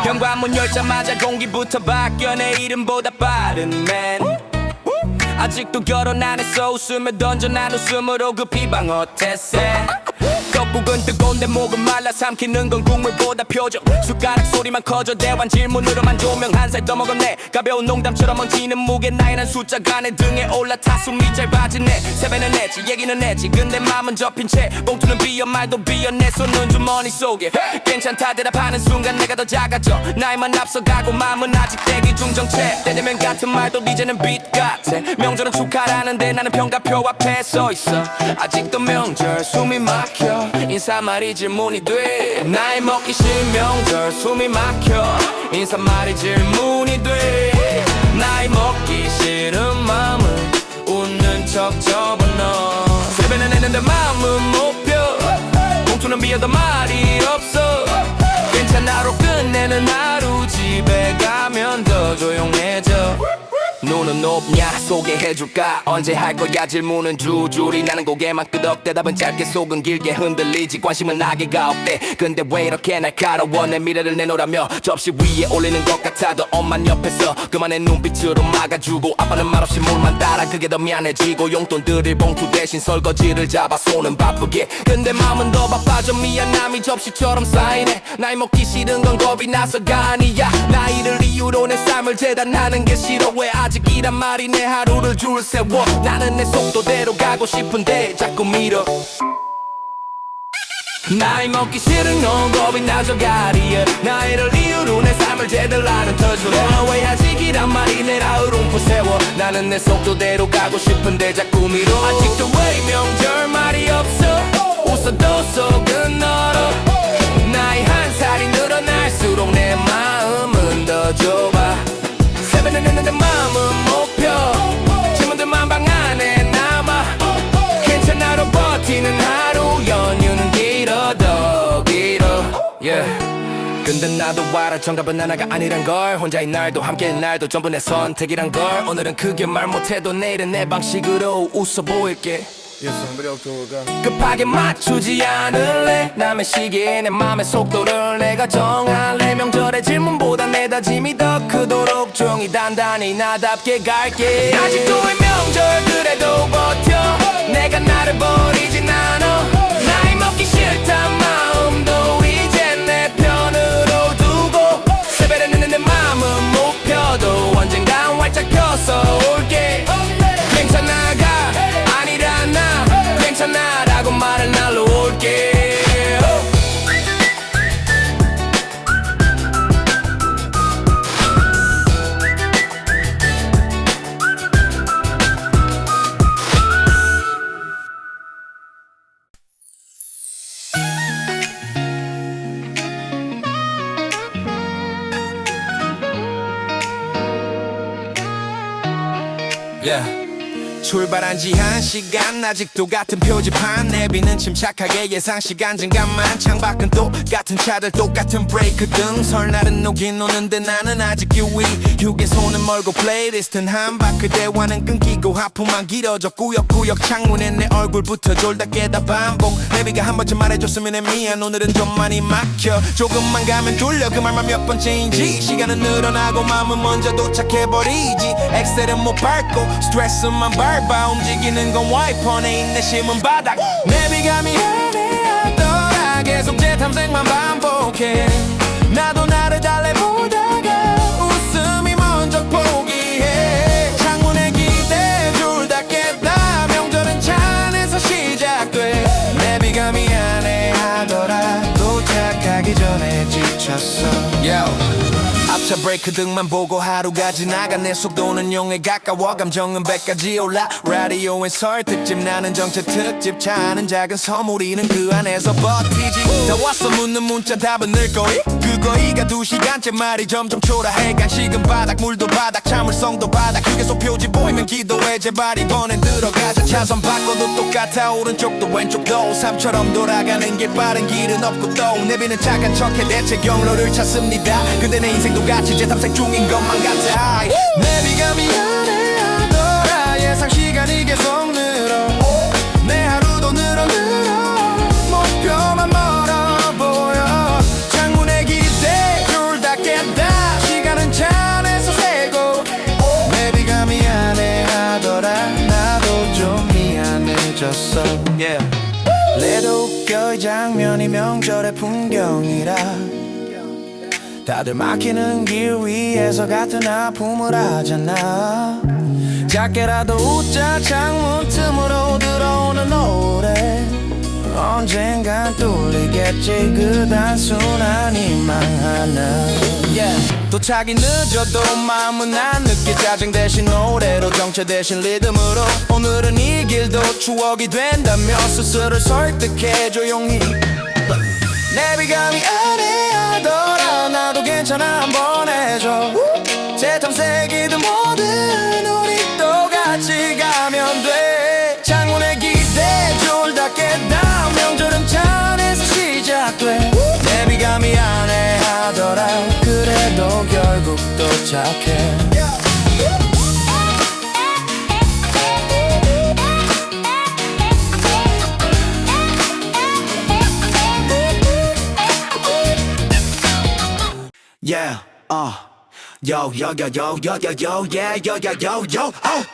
현관문 열자마자 공기부터 바뀌어 내 이름보다 빠른 man. 아직도 결혼 안 했어. 웃으며 던져 난 웃음으로 그 비방 어땠세. 떡국은 뜨거운데 목은 말라 삼키는 건 국물보다 표정. 숟가락 소리만 커져 대환 질문으로만 조명. 한 살 떠먹었네. 가벼운 농담처럼 얹히는 무게. 나이란 숫자가 내 등에 올라타 숨이 짧아지네. 세배는 했지 얘기는 했지 근데 맘은 접힌 채. 봉투는 비어 말도 비어 내 손은 주머니 속에. 괜찮다 대답하는 순간 내가 더 작아져. 나이만 앞서가고 마음은 아직 대기 중 정체. 때 되면 같은 말도 이제는 빛 같아. 명절은 축하라는데 나는 평가표 앞에 서있어. 아직도 명절 숨이 막혀. 인사말이 질문이 돼. 나이 먹기 싫은 명절 숨이 막혀. 인사말이 질문이 돼. 나이 먹기 싫은 마음은 웃는 척 접어넣어. 세배는 했는데 마음은 못 펴. 봉투는 비어도 말이 없어. 괜찮아로 끝내는 하루. 집에 가면 더 조용해져. 눈은 높냐 소개해줄까. 언제 할 거야 질문은 줄줄이 나는 고개만 끄덕. 대답은 짧게 속은 길게 흔들리지. 관심은 아기가 없대. 근데 왜 이렇게 날카로워. 내 미래를 내놓으라며 접시 위에 올리는 것 같아도 엄만 옆에서 그만의 눈빛으로 막아주고. 아빠는 말없이 물만 따라 그게 더 미안해지고. 용돈 드릴 봉투 대신 설거지를 잡아 손은 바쁘게. 근데 마음은 더 바빠져. 미안함이 접시처럼 쌓이네. 나이 먹기 싫은 건 겁이 나서가 아니야. 나이를 이유로 내 삶을 재단하는 게 싫어. 왜 아직이란 말이 내 하루를 줄 세워. 나는 내 속도대로 가고 싶은데 자꾸 밀어. 나이 먹기 싫은 건 겁이 나서 가리에. 나이를 이유로 내 삶을 제대로하는 터주려. 왜 아직이란 말이 내 하루를 세워. 나는 내 속도대로 가고 싶은데 자꾸 밀어. 아직도 왜 명절 말이 없어. 웃어도 속은 너로. 나이 한 살이 늘어날수록 내 마음은 더 좁아. 세배는 했는데 마음은 못 펴. 질문들만 방 안에 남아. 괜찮아로 버티는 하루. 연휴는 길어 더 길어 yeah. 근데 나도 알아 정답은 하나가 아니란 걸. 혼자인 날도 함께인 날도 전부 내 선택이란 걸. 오늘은 크게 말 못해도 내일은 내 방식으로 웃어 보일게. 급하게 맞추지 않을래. 남의 시기에 내 맘의 속도를 내가 정할래. 명절의 질문보다 내 다짐이 더 크도록 종이 단단히 나답게 갈게. 아직도 왜 명절 그래도 버텨. 내가 나를 버리진 않아. 나이 먹기 싫단 마음도 이제 내 편으로 두고. 세배를 했는데 마음은 못 펴도 언젠간 활짝 펴서 올게. 괜찮아가 아니라 나 괜찮아라고 말을 날로 올게. Yeah. 출발한 지 1시간 아직도 같은 표지판. 내비는 침착하게 예상시간 증가만. 창밖은 똑같은 차들 똑같은 브레이크 등. 설날은 오긴 오는데 나는 아직 유의. 휴게소는 멀고 플레이리스트는 한바퀴. 대화는 끊기고 하품만 길어져. 꾸역꾸역 창문에 내 얼굴부터 졸다 깨다 반복. 내비가 한 번쯤 말해줬으면 해 미안. 오늘은 좀 많이 막혀. 조금만 가면 돌려. 그 말만 몇 번째인지. 시간은 늘어나고 마음은 먼저 도착해버리지. 엑셀은 못 밟고 스트레스만 밟아. 움직이는 건 와이퍼네 인내심은 바닥. 내비가 미안해하더라. 계속 재탐색만 반복해. 나도 나를 달래보다가 웃음이 먼저 포기해. 창문에 기대 졸다 깼다. 명절은 차 안에서 시작돼. 내비가 미안해하더라. 도착하기 전에 지쳤어. 앞차 브레이크 등만 보고 하루가 지나가. 내 속도는 0에 가까워. 감정은 100까지 올라. 라디오엔 설 특집 나는 정체 특집. 차 안은 작은 선물이는 그 안에서 버티지. 다 왔어 묻는 문자 답은 늘 거리. 그거이가 2시간째 말이 점점 초라해. 간식은 바닥 물도 바닥 참을성도 바닥. 휴게소 표지 보이면 기도해 제발 이번엔 들어가자. 차선 바꿔도 똑같아 오른쪽도 왼쪽도. 삶처럼 돌아가는 길 빠른 길은 없고 또. 내비는 착한 척해 대체 경로를 찾습니다. 근데 내 인생도 같이 재탐색 중인 것만 같아. 내비가 미안해하더라. 예상 시간이 계속 늘어. 내 하루도 늘어 목표만 멀어 느껴졌어 yeah. 그래도 웃겨 이 장면이 명절의 풍경이라 다들 막히는 길 위에서 같은 아픔을 하잖아 작게라도 웃자 창문 틈으로 들어오는 노래 언젠간 뚫리겠지 그 단순한 희망 하나 yeah. 도착이 늦어도 마음은 안 늦게 짜증 대신 노래로 정체 대신 리듬으로 오늘은 이 길도 추억이 된다며 스스로를 설득해 조용히 내 비감이 안해하더라 나도 괜찮아 한번 해줘 새탐색이든 뭐든 우리 똑같이 가면 돼 창문에 기대 졸다 깨다 명절은 차 안에서 시작돼 내 비감이 안해하더라 그래도 결국 도착해 Yeah, yo, yo, yo, yo, yo, yo, yo, yeah, yo, yo, yo, yo, oh.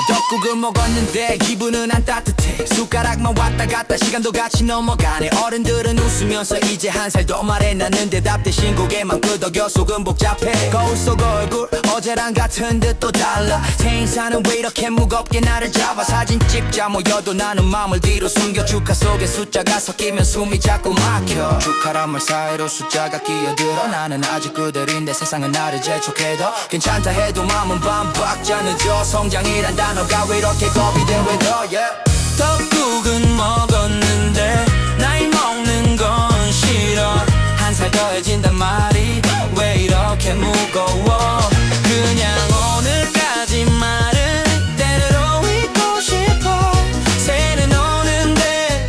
떡국을 먹었는데 기분은 안 따뜻해 숟가락만 왔다 갔다 시간도 같이 넘어가네 어른들은 웃으면서 이제 한 살 더 말해놨는데 답 대신 고개만 끄덕여 속은 복잡해 거울 속 얼굴 어제랑 같은 듯 또 달라 생사는 왜 이렇게 무겁게 나를 잡아 사진 찍자 모여도 나는 마음을 뒤로 숨겨 축하 속에 숫자가 섞이면 숨이 자꾸 막혀 축하란 말 사이로 숫자가 끼어들어 나는 아직 그대로인데 세상은 나를 재촉해도 괜찮다 해도 마음은 반박자 늦어 성장이란 단어가 왜 이렇게 겁이 돼 왜 더 yeah. 떡국은 먹었는데 나이 먹는 건 싫어 한 살 더해진단 말이 왜 이렇게 무거워 그냥 오늘까지만은 때로 잊고 싶어 새해는 오는데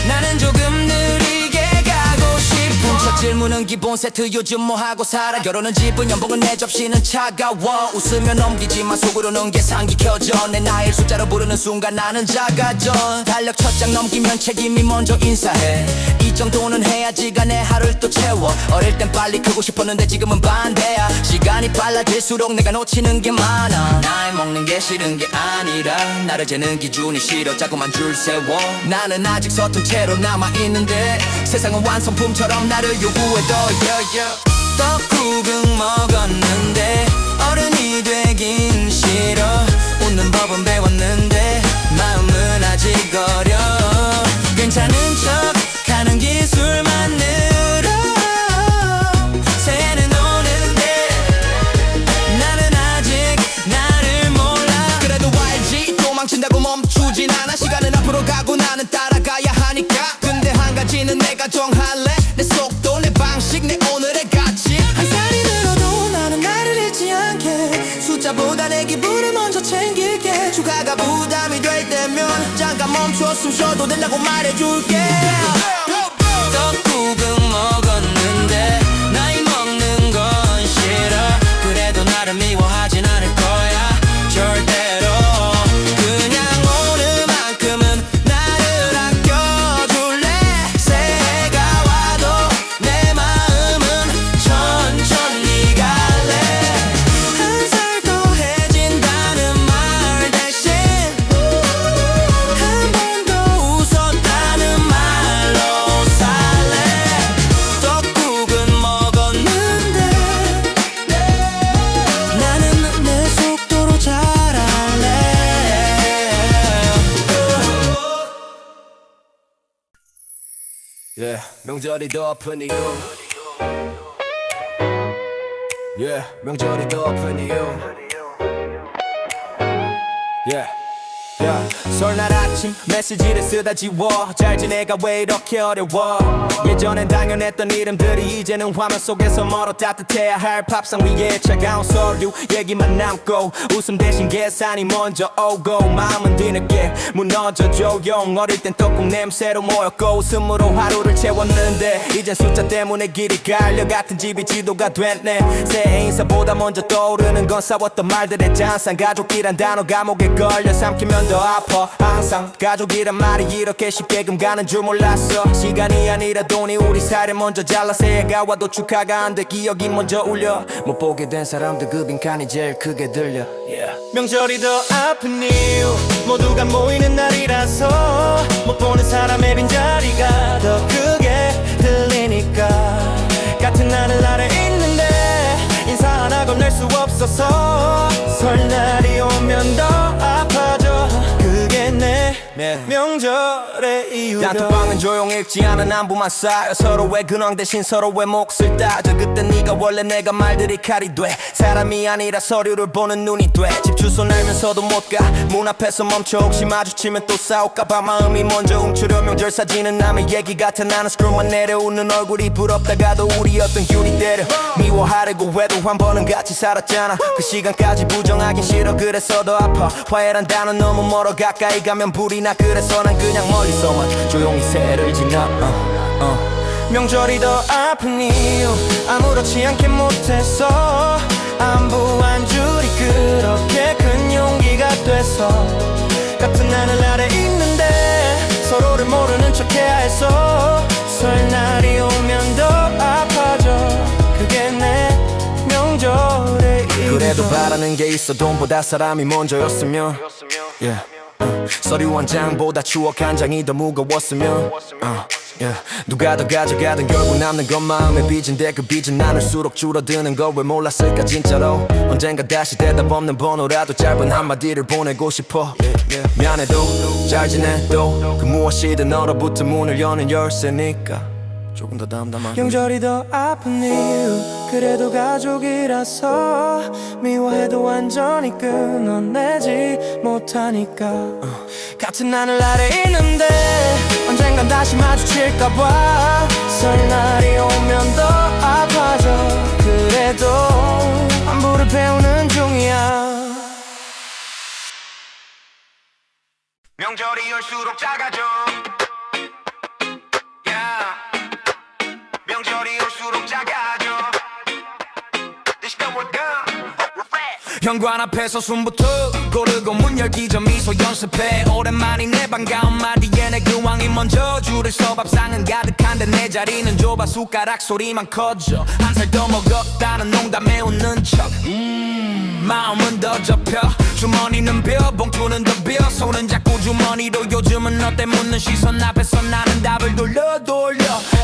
나는 조금 느리게 가고 싶어 첫 질문은 기본 세트 요즘 뭐하고 살아 결혼은 집은 연봉은 내 접시는 차가워 웃으며 넘기지만 속으로는 계산기 켜져 내 나이를 숫자로 부르는 순간 나는 작아져 달력 첫 장 넘기면 책임이 먼저 인사해 이 정도는 해야지가 내 하루를 또 채워 어릴 땐 빨리 크고 싶었는데 지금은 반대야 시간이 빨라질수록 내가 놓치는 게 많아 나이 먹는 게 싫은 게 아니라 나를 재는 기준이 싫어 자꾸만 줄 세워 나는 아직 서툰 채로 남아있는데 세상은 완성품처럼 나를 요구해 더 yeah, yeah. 떡국은 먹었는데 어른이 되긴 싫어 웃는 법은 배웠는데 마음은 아직 어려 괜찮은 척 하는 기술만 늘어 새해는 오는데 나는 아직 나를 몰라 그래도 알지 도망친다고 멈추진 않아 시간은 앞으로 가고 나는 따라가야 하니까 근데 한 가지는 내가 정할래 내 속도 내 방식 내 오늘의 가치 한 살이 늘어도 나는 나를 잃지 않게 숫자보다 내 기분을 먼저 챙길게 추가가 부담이 될 때면 잠깐 멈춰 숨 쉬어도 된다고 말해줄게 떡국은 먹었는데 나이 먹는 건 싫어 그래도 나를 미워하진 않을 거야 절대로 그냥 오늘만큼은 나를 아껴줄래 새해가 와도 내 마음은 천천히 갈래 한 살 더해진다는 말 대신 한 번 더 웃었다는 말로 살래 떡국은 먹었는데 나는 내 속도로 잘할래 Yeah, 명절이 더 아픈 이유 Yeah, 명절이 더 아픈 이유 Yeah, yeah. 설날 아침 메시지를 쓰다 지워 잘 지내가 왜 이렇게 어려워 예전엔 당연했던 이름들이 이제는 화면 속에서 멀어 따뜻해야 할 밥상 위에 차가운 서류 얘기만 남고 웃음 대신 계산이 먼저 오고 마음은 뒤늦게 무너져 조용 어릴 땐 떡국 냄새로 모였고 웃음으로 하루를 채웠는데 이젠 숫자 때문에 길이 갈려 같은 집이 지도가 됐네 새해 인사보다 먼저 떠오르는 건 싸웠던 말들의 잔상 가족이란 단어 감옥에 걸려 삼키면 오면 더 아파 항상 가족이란 말이 이렇게 쉽게 금가는 줄 몰랐어 시간이 아니라 돈이 우리 살에 먼저 잘라 새해가 와도 축하가 안 돼 기억이 먼저 울려 못 보게 된 사람들 그 빈칸이 제일 크게 들려 명절이 더 아픈 이유 모두가 모이는 날이라서 못 보는 사람의 빈자리가 더 크게 들리니까 같은 하늘 아래 있는데 인사 하나 건넬 수 없어서 설날이 오면 더 아파져 그게 내 명절의 이유야 단톡방은 조용히 읽지 않은 안부만 쌓여 서로의 근황 대신 서로의 몫을 따져 그때 네가 원래 내가 말들이 칼이 돼 사람이 아니라 서류를 보는 눈이 돼 집 주소는 알면서도 못가 문 앞에서 멈춰 혹시 마주치면 또 싸울까봐 마음이 먼저 훔치려 명절 사진은 남의 얘기 같아 나는 스크롤만 내려오는 얼굴이 부럽다가도 우리 어떤 균이 때려 미워하려고 해도 한 번은 같이 살았잖아 그 시간까지 부정하긴 싫어 그래서 더 아파 화해란 단어 너무 멀어 가까이 가면 불이 나 그래서 난 그냥 멀리서만 조용히 새해를 지나 명절이 더 아픈 이유 아무렇지 않게 못해서 안부한 줄이 그렇게 큰 용기가 돼서 같은 하늘 아래 있는데 서로를 모르는 척 해야 해서 설날이 오면 더 아파져 그게 내 명절의 이유 그래도 바라는 게 있어 돈보다 사람이 먼저였으면 서류 한 장보다 추억 한 장이 더 무거웠으면 누가 더 가져가든 결국 남는 건 마음의 빚인데 그 빚은 나눌수록 줄어드는 걸 왜 몰랐을까 진짜로 언젠가 다시 대답 없는 번호라도 짧은 한마디를 보내고 싶어 미안해도 잘 지내도 그 무엇이든 얼어붙은 문을 여는 열쇠니까 조금 더 담담하게 명절이 더 아픈 이유 그래도 가족이라서 미워해도 완전히 끊어내지 못하니까 같은 하늘 아래 있는데 언젠간 다시 마주칠까봐 설날이 오면 더 아파져 그래도 안부를 배우는 중이야 명절이 올수록 작아져 명절이 올수록 작아져 현관 앞에서 숨부터 고르고 문 열기 전 미소 연습해 오랜만이네 반가운 말뒤에 내 교황이 먼저 줄을 서 밥상은 가득한데 내 자리는 좁아 숟가락 소리만 커져 한 살 더 먹었다는 농담에 웃는 척 마음은 더 접혀 주머니는 벼 봉투는 더 벼 손은 자꾸 주머니로 요즘은 너 때 묻는 시선 앞에서 나는 답을 돌려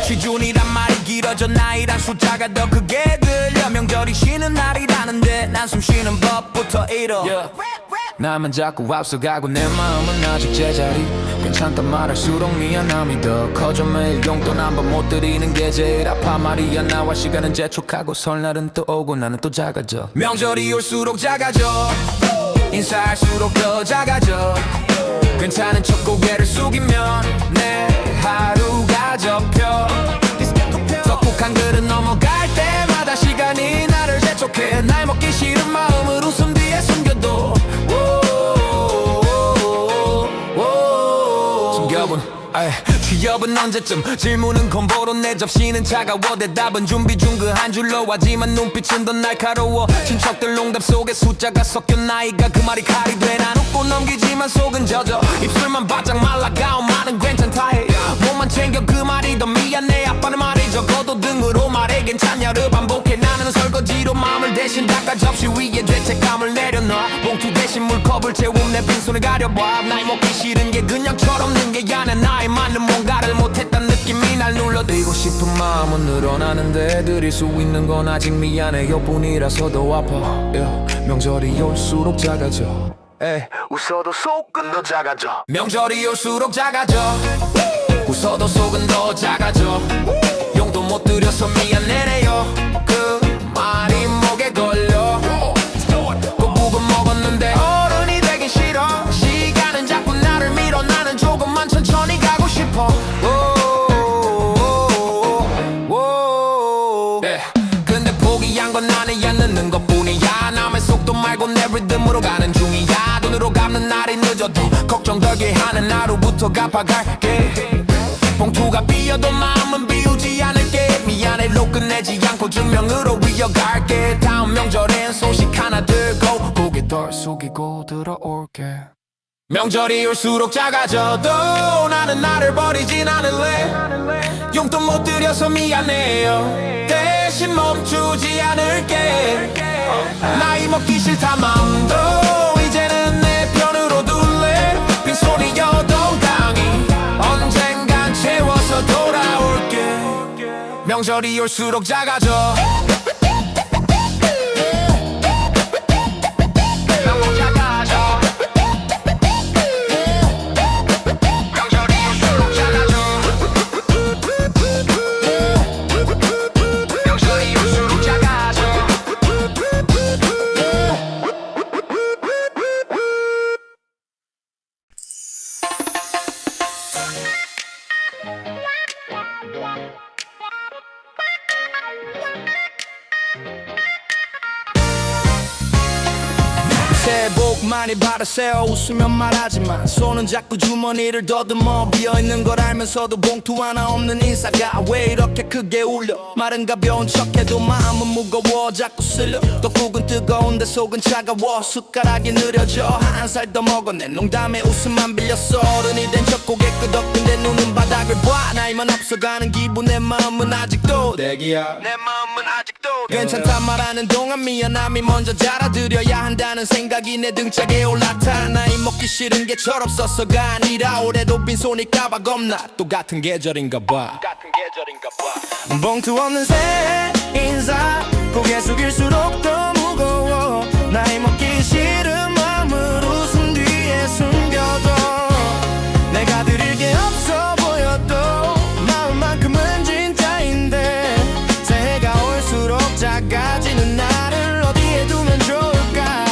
취준이란 말이 길어져 나이란 숫자가 더 크게 들려 명절이 쉬는 날이라는데 난 숨 쉬는 법부터 잃어 나만 자꾸 앞서가고 내 마음은 아직 제자리 괜찮단 말할수록 미안함이 더 커져 매일 용돈 한 번 못 드리는 게 제일 아파 말이야 나와 시간은 재촉하고 설날은 또 오고 나는 또 작아져 명절이 올수록 작아져 인사할수록 더 작아져 괜찮은 척 고개를 숙이면 내 하루가 접혀 떡국 한 그릇 넘어갈 때마다 시간이 나를 재촉해 날 먹기 싫은 마음을 웃음 뒤에 숨겨도 취업은 언제쯤 질문은 콤보로 내 접시는 차가워 대답은 준비 중 그 한 줄로 하지만 눈빛은 더 날카로워 친척들 농담 속에 숫자가 섞여 나이가 그 말이 칼이 돼 난 웃고 넘기지만 속은 젖어 입술만 바짝 말라가 엄마는 괜찮다 해 몸만 챙겨 그 말이 더 미안해 아빠는 말이 적어도 등으로 말해 괜찮냐를 반복해 나는 설거지로 마음을 대신 닦아 접시 위에 죄책감을 내려놔 봉투 대신 물컵을 채움 내 빈손을 가려봐 나이 먹기 싫은 게 그냥처럼 없는 게 아니야 나에 맞는 뭔가를 못했단 느낌이 날 눌러드리고 싶은 마음은 늘어나는데 드릴 수 있는 건 아직 미안해요 뿐이라서 더 아파 명절이 올수록 작아져 웃어도 속은 더 작아져 명절이 올수록 작아져 웃어도 속은 더 작아져 용돈 못 드려서 미안해요 그 말이 목에 걸려 꼭국은 먹었는데 어른이 되긴 싫어 시간은 자꾸 나를 밀어 나는 조금만 천천히 가고 싶어 근데 포기한 건 아니야 늦는 것뿐이야 남의 속도 말고 내 리듬으로 가는 중이야 돈으로 갚는 날이 늦어도 걱정 덜게 하는 하루부터 갚아갈게 봉투가 비어도 마음은 비우지 않을게 미안해로 끝내지 않고 증명으로 이어갈게 다음 명절엔 소식 하나 들고 고개 덜 숙이고 들어올게 명절이 올수록 작아져도 나는 나를 버리진 않을래. 용돈 못 드려서 미안해요. 대신 멈추지 않을게. 나이 먹기 싫다 마음도 이제는 내 편으로 둘래. 빈손이여도 강히 언젠간 채워서 돌아올게. 명절이 올수록 작아져. 새해 복 많이 받으세요. 웃으면 말하지만 손은 자꾸 주머니를 더듬어 비어있는 걸 알면서도 봉투 하나 없는 인사가 왜 이렇게 크게 울려. 말은 가벼운 척해도 마음은 무거워 자꾸 쓸려. 떡국은 뜨거운데 속은 차가워. 숟가락이 느려져. 한 살 더 먹었네. 농담에 웃음만 빌렸어. 어른이 된 척 고개 끄덕근데 눈은 바닥을 봐. 나이만 앞서가는 기분. 내 마음은 아직도 대기야. 내 마음은 아직도 괜찮다 말하는 동안 미안함이 먼저 알아들여야 한다는 생각이 내 등짝에 올라타. 나이 먹기 싫은 게 철없어서가 아니라 올해도 빈손일까봐 겁나. 똑같은 계절인가 봐. 봉투 없는 새해 인사. 고개 숙일수록 더 무거워. 나이 먹기 싫은 마음을 웃음 뒤에 숨겨둬. 내가 드릴 게 없어 보여도 마음만큼은 진짜인데 새해가 올수록 작아지는 나를 어디에 두면 좋을까.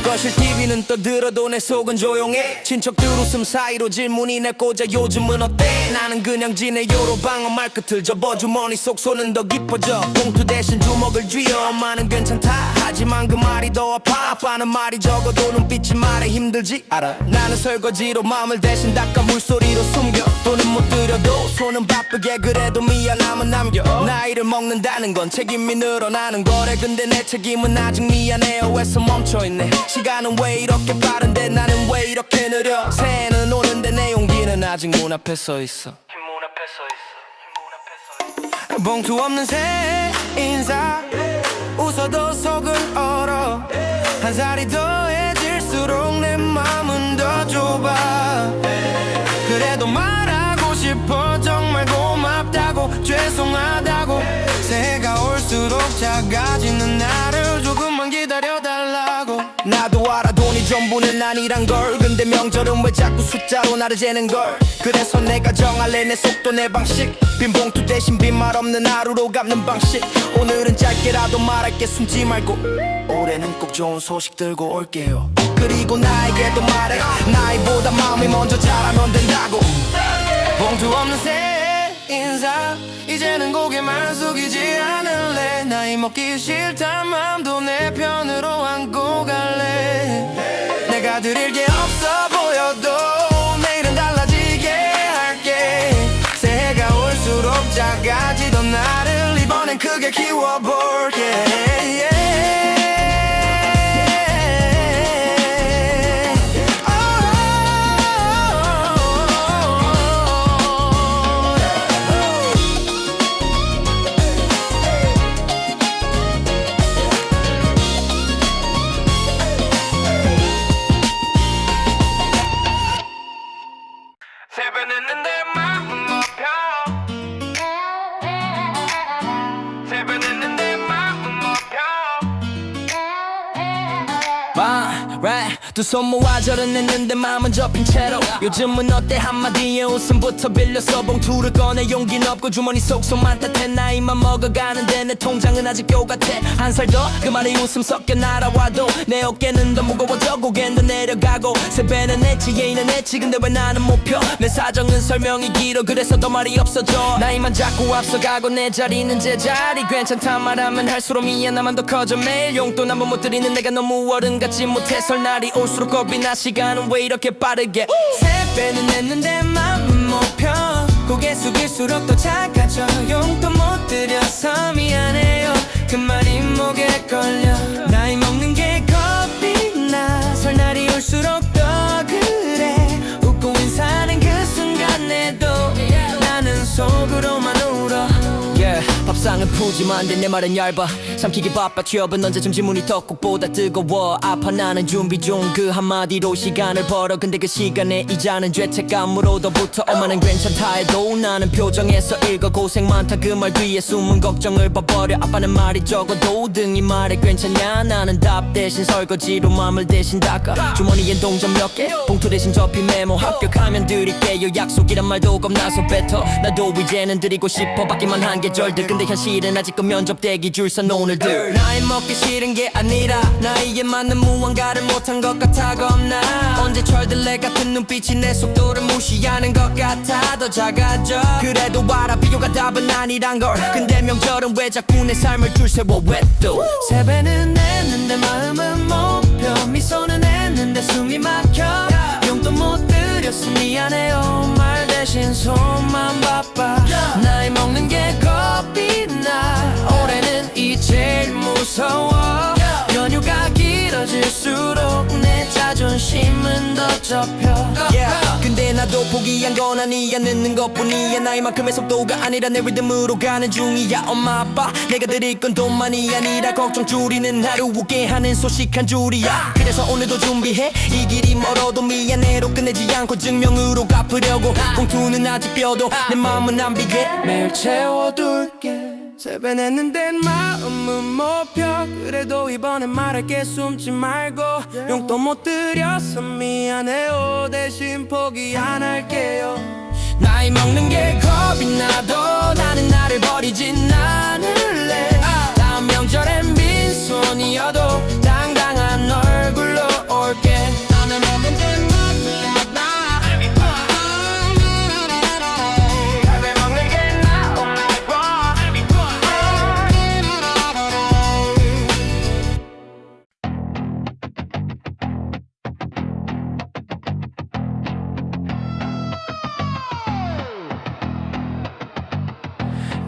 거실 TV는 떠들어도 내 속은 조용해. 친척들 웃음 사이로 질문이 날 꽂아. 요즘은 어때? 나는 그냥 지내요로 방언 말끝을 접어. 주머니 속 손은 더 깊어져. 봉투 대신 주먹을 쥐어. 엄마는 괜찮다 하지만 그 말이 더 아파. 아빠는 말이 적어도 눈빛이 말해 힘들지 알아. 나는 설거지로 마음을 대신 닦아 물소리로 숨겨. 돈은 못 들여도 손은 바쁘게 그래도 미안함은 남겨. 나이를 먹는다는 건 책임이 늘어나는 거래. 근데 내 책임은 아직 미안해요 해서 멈춰있네. 시간은 왜 이렇게 빠른데 나는 왜 이렇게 느려. 새해는 오는데 내 용기는 아직 문 앞에 서 있어. 봉투 없는 새해 인사. 웃어도 속을 얼어. 한 살이 더해질수록 내 마음은 더 좁아. 그래도 말하고 싶어. 정말 고맙다고 죄송하다고. 새해가 올수록 작아지는 나를 조금만 기다려달라고. 나도 알아 돈이 전부는 아니란 걸. 근데 명절은 왜 자꾸 숫자로 나를 재는 걸. 그래서 내가 정할래 내 속도 내 방식. 빈 봉투 대신 빈말 없는 하루로 갚는 방식. 오늘은 짧게라도 말할게 숨지 말고. 올해는 꼭 좋은 소식 들고 올게요. 그리고 나에게도 말해. 나이보다 마음이 먼저 자라면 된다고. 봉투 없는 새해 인사. 이제는 고개만 숙이지 않을래. 나이 먹기 싫단 마음도 내 편으로 안고 갈래. 내가 드릴 게 없어 보여도 내일은 달라지게 할게. 새해가 올수록 작아지던 나를 이번엔 크게 키워볼게. 새벽에는 내 마음 먹혀. 새벽에는 내 마음 먹혀. 말해 두 손 모아 절여냈는데 마음은 접힌 채로. 요즘은 어때 한마디에 웃음부터 빌려서 봉투를 꺼내. 용기는 없고 주머니 속 손만 탓해. 나이만 먹어가는데 내 통장은 아직 똑같아. 한 살 더 그 말에 웃음 섞여 날아와도 내 어깨는 더 무거워져. 고개는 더 내려가고. 세배는 냈지 예의는 냈지 근데 왜 나는 못 펴. 내 사정은 설명이 길어 그래서 더 말이 없어져. 나이만 자꾸 앞서가고 내 자리는 제자리. 괜찮다 말하면 할수록 미안함만 더 커져. 매일 용돈 한 번 못 드리는 내가 너무 어른같지 못해. 설날이 올수록 겁이 나. 시간은 왜 이렇게 빠르게. 세배는 냈는데 마음은 못 펴. 고개 숙일수록 더 작아져. 용돈 못 드려서 미안해요 그 말이 목에 걸려. 나이 먹는 게 겁이 나. 설날이 올수록 더 그래. 거꾸로만 울어 yeah. 밥상은 푸짐한데 내 말은 얇아 삼키기 바빠 취업은 언제쯤 지문이 떡국보다 뜨거워 아파 나는 준비 중 그 한마디로 시간을 벌어 근데 그 시간에 이자는 죄책감으로부터 엄마는 괜찮다 해도 나는 표정에서 읽어 고생 많다 그 말 뒤에 숨은 걱정을 봐버려 아빠는 말이 적어도 등이 말해 괜찮냐 나는 답 대신 설거지로 맘을 대신 닦아 주머니엔 동전 몇 개 봉투 대신 접힌 메모 합격하면 드릴게요 약속이란 말도 겁나서 뱉어 나도 이제는 드리고 싶어 받기만 한 계절들 근데 현실은 아직도 면접 대기 줄 선 오늘들 나이 먹기 싫은 게 아니라 나이에 맞는 무언가를 못한 것 같아 겁나 언제 철들래 같은 눈빛이 내 속도를 무시하는 것 같아 더 작아져 그래도 알아 비교가 답은 아니란 걸 근데 명절은 왜 자꾸 내 삶을 줄 세워 왜 또 세배는 냈는데 마음은 못 펴 미소는 했는데 숨이 막혀 용돈 못 드렸어 미안해요 말 대신 손만 바빠 나이 먹는 게 겁이 나 올해는 이 제일 무서워 연휴가 길어질수록 내 자존심은 더 접혀 근데 나도 포기한 건 아니야 늦는 것뿐이야 나이만큼의 속도가 아니라 내 리듬으로 가는 중이야 엄마 아빠 내가 드릴 건 돈만이 아니라 걱정 줄이는 하루 웃게 하는 소식 한 줄이야 그래서 오늘도 준비해 이 길이 멀어도 미안해로 끝내지 않고 증명으로 갚으려고 봉투는 아직 뼈도 내 마음은 안 비게 매일 채워둘게 세배냈는데 마음은 못 펴 그래도 이번엔 말할게 숨지 말고 용돈 못 드려서 미안해요 대신 포기 안 할게요 나이 먹는 게 겁이 나도 나는 나를 버리진 않을래 다음 명절엔 빈손이어도 당당한 얼굴로 올게 나는 없는데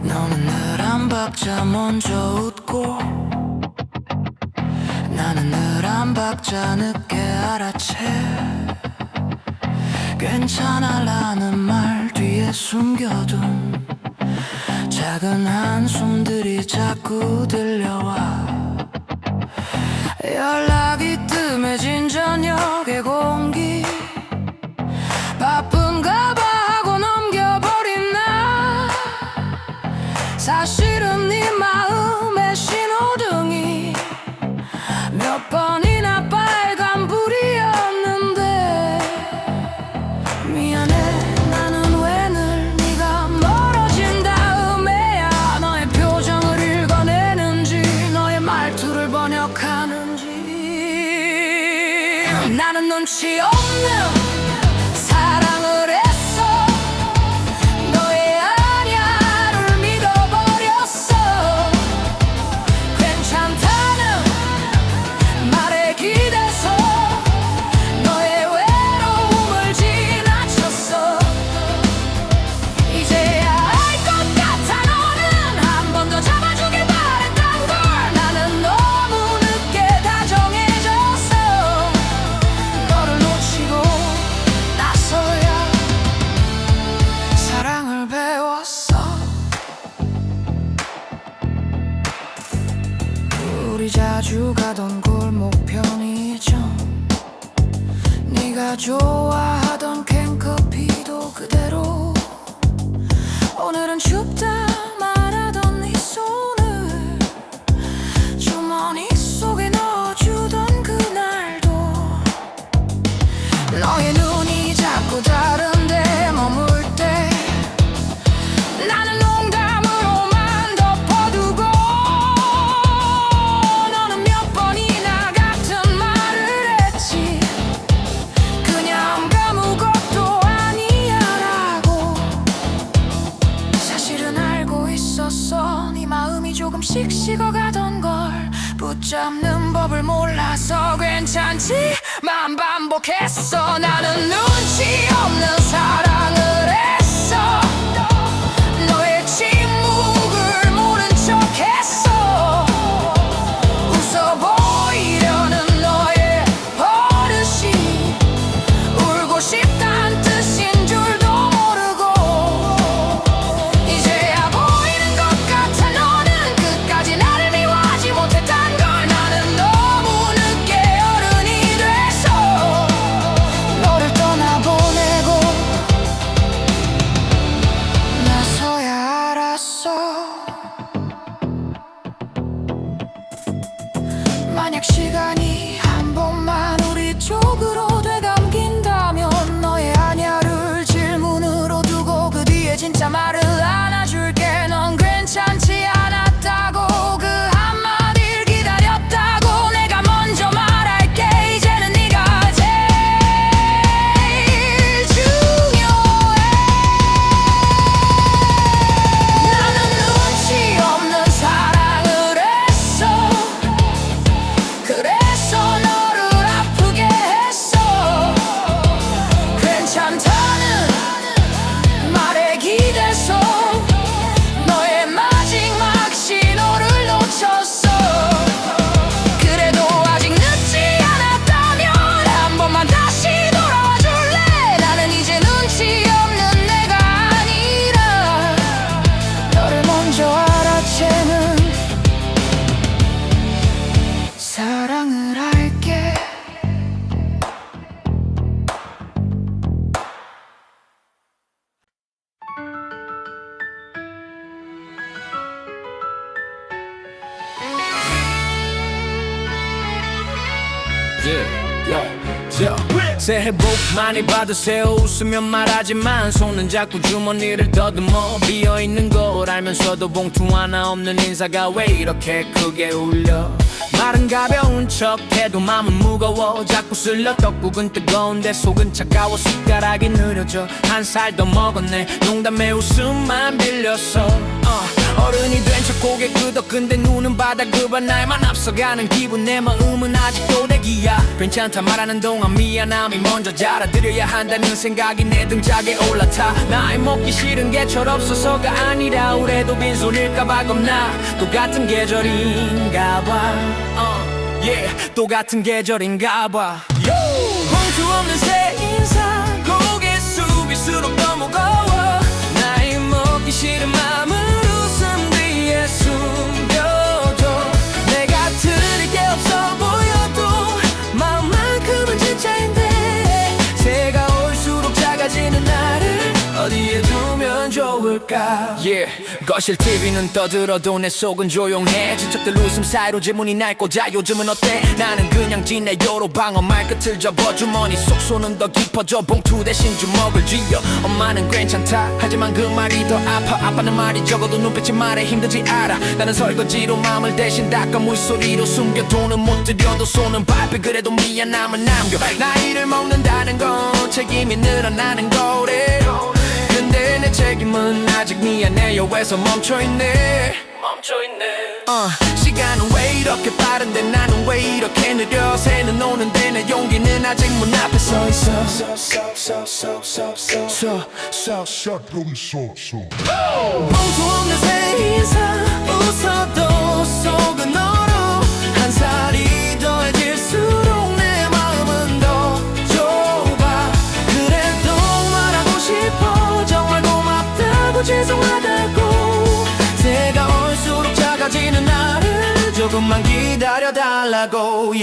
너는 늘 한 박자 먼저 웃고 나는 늘 한 박자 늦게 알아채 괜찮아라는 말 뒤에 숨겨둔 작은 한숨들이 자꾸 들려와 연락이 뜸해진 저녁의 공기 바쁜가 봐 하고 넘겨버린 나 사실은 네 마음의 신호등이 몇 번이나 빨간불이었는데 미안해 나는 왜 늘 네가 멀어진 다음에야 너의 표정을 읽어내는지 너의 말투를 번역하는지 나는 눈치 없는 사랑을 했어 너의 아냐를 믿어버렸어 괜찮다는 말에 기대서 너의 외로움을 지나쳤어 이제야 알 것 같아 너는 한 번 더 잡아주길 바랬던 걸 나는 너무 늦게 다정해졌어 너를 놓치고 나서야 사랑을 배웠어 우리 자주 가던 골목 편의점 네가 좋아하던 캔커피도 그대로 오늘은 춥다 말하던 네 손을 주머니 속에 넣어주던 그날도 너의 눈이 자꾸 다른데 머물 때 나는 농담으로만 덮어두고 너는 몇 번이나 같은 말을 했지 그냥 아무것도 아니야라고 사실은 알고 있었어 네 마음이 조금씩 식어가던 걸 붙잡는 법을 몰라서 괜찮지만 반복했어 나는 눈치 없는 사랑을 했어 너의 침묵을 모른 척했어 웃어 보이려는 너의 버릇이 울고 싶단 뜻인 줄도 모르고 이제 만약 시간이 한 번만 우리 쪽으로 되감긴다면 너의 아냐를 질문으로 두고 그 뒤에 진짜 말을 안아줄게. 넌 괜찮지 않았다고 그 한마디를 기다렸다고 내가 먼저 말할게. 이제는 네가 제일 중요해. 나는 눈치 없는 사랑을 했어. 그래서 너를 아프게 했어. 괜찮다는 말에 기대서 너의 마지막 신호를 놓쳤어. 그래도 아직 늦지 않았다면 한 번만 다시 돌아줄래. 나는 이제 눈치 없는 내가 아니라 너를 먼저 알아채는 사랑을 할게. 새해 복 많이 받으세요. 웃으면 말하지만 손은 자꾸 주머니를 더듬어. 비어있는 걸 알면서도 봉투 하나 없는 인사가 왜 이렇게 크게 울려. 말은 가벼운 척해도 마음은 무거워. 자꾸 쓸려. 떡국은 뜨거운데 속은 차가워. 숟가락이 느려져. 한 살 더 먹었네. 농담에 웃음만 빌렸어. 어른이 된 척 고개 끄덕. 근데 눈은 바다 그반 날만 앞서가는 기분. 내 마음은 아직도 대기야. 괜찮다 말하는 동안 미안함이 먼저 알아들여야 한다는 생각이 내 등짝에 올라타. 나이 먹기 싫은 게 철없어서가 아니라 올해도 빈손일까봐 겁나. 똑같은 계절인가봐. 똑같은 계절인가봐. 봉투 없는 새 인사. 고개 숙일수록 더 무거워. 나이 먹기 싫은 맘은 웃음 뒤에 숨겨줘. 내가 드릴 게 없어 보여도 마음만큼은 진짜인데 새가 올수록 작아지는 나를 어디에 두면 좋을까. 거실 TV는 떠들어도 내 속은 조용해. 친척들 웃음 사이로 질문이 날 꽂아. 요즘은 어때? 나는 그냥 지내요로 방어 말끝을 접어. 주머니 속 손은 더 깊어져. 봉투 대신 주먹을 쥐어. 엄마는 괜찮다 하지만 그 말이 더 아파. 아빠는 말이 적어도 눈빛이 말해 힘든지 알아. 나는 설거지로 마음을 대신 닦아. 물소리로 숨겨. 돈은 못 들여도 손은 밟혀. 그래도 미안함은 남겨. 나이를 먹는다는 건 책임이 늘어나는 거래. 근데 내 책임은 아직 미안해요 해서 멈춰있네. 시간은 왜 이렇게 빠른데 나는 왜 이렇게 느려. 새는 오는데 내 용기는 아직 문 앞에 서 있어. 봉투 없는 새 인사. 웃어도 속은 얼어. 한 살이 더해질수록 내 마음은 더 좁아. 그래도 말하고 싶어. 정말 고맙다고 죄송하다고. 새가 올수록 작아지는 나를 조금만 기다려달라고.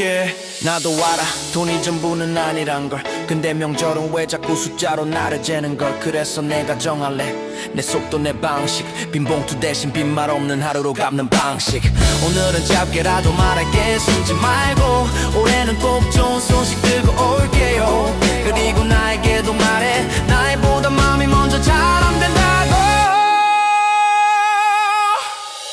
나도 알아 돈이 전부는 아니란 걸. 근데 명절은 왜 자꾸 숫자로 나를 재는 걸. 그래서 내가 정할래 내 속도 내 방식. 빈 봉투 대신 빈말 없는 하루로 갚는 방식. 오늘은 짧게라도 말할게. 숨지 말고 올해는 꼭 좋은 소식 들고 올게요. 그리고 나에게도 말해. 나이보다 마음이 먼저 잘 안 된다고.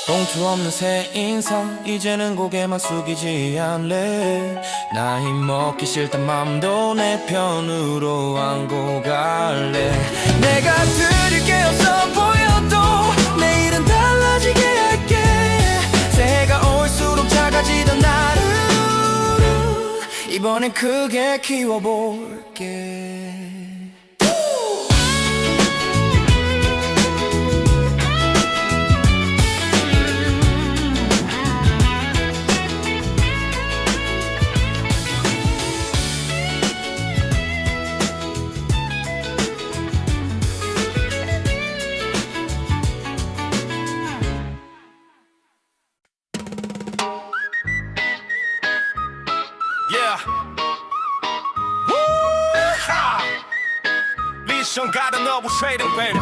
봉투 없는 새 인상. 이제는 고개만 숙이지 않래. 나이 먹기 싫단 맘도 내 편으로 안고 갈래. 내가 드릴 게 없어 보여도 내일은 달라지게 할게. 새해가 올수록 작아지던 나를 이번엔 크게 키워볼게. 미션 가득 너무 trading baby.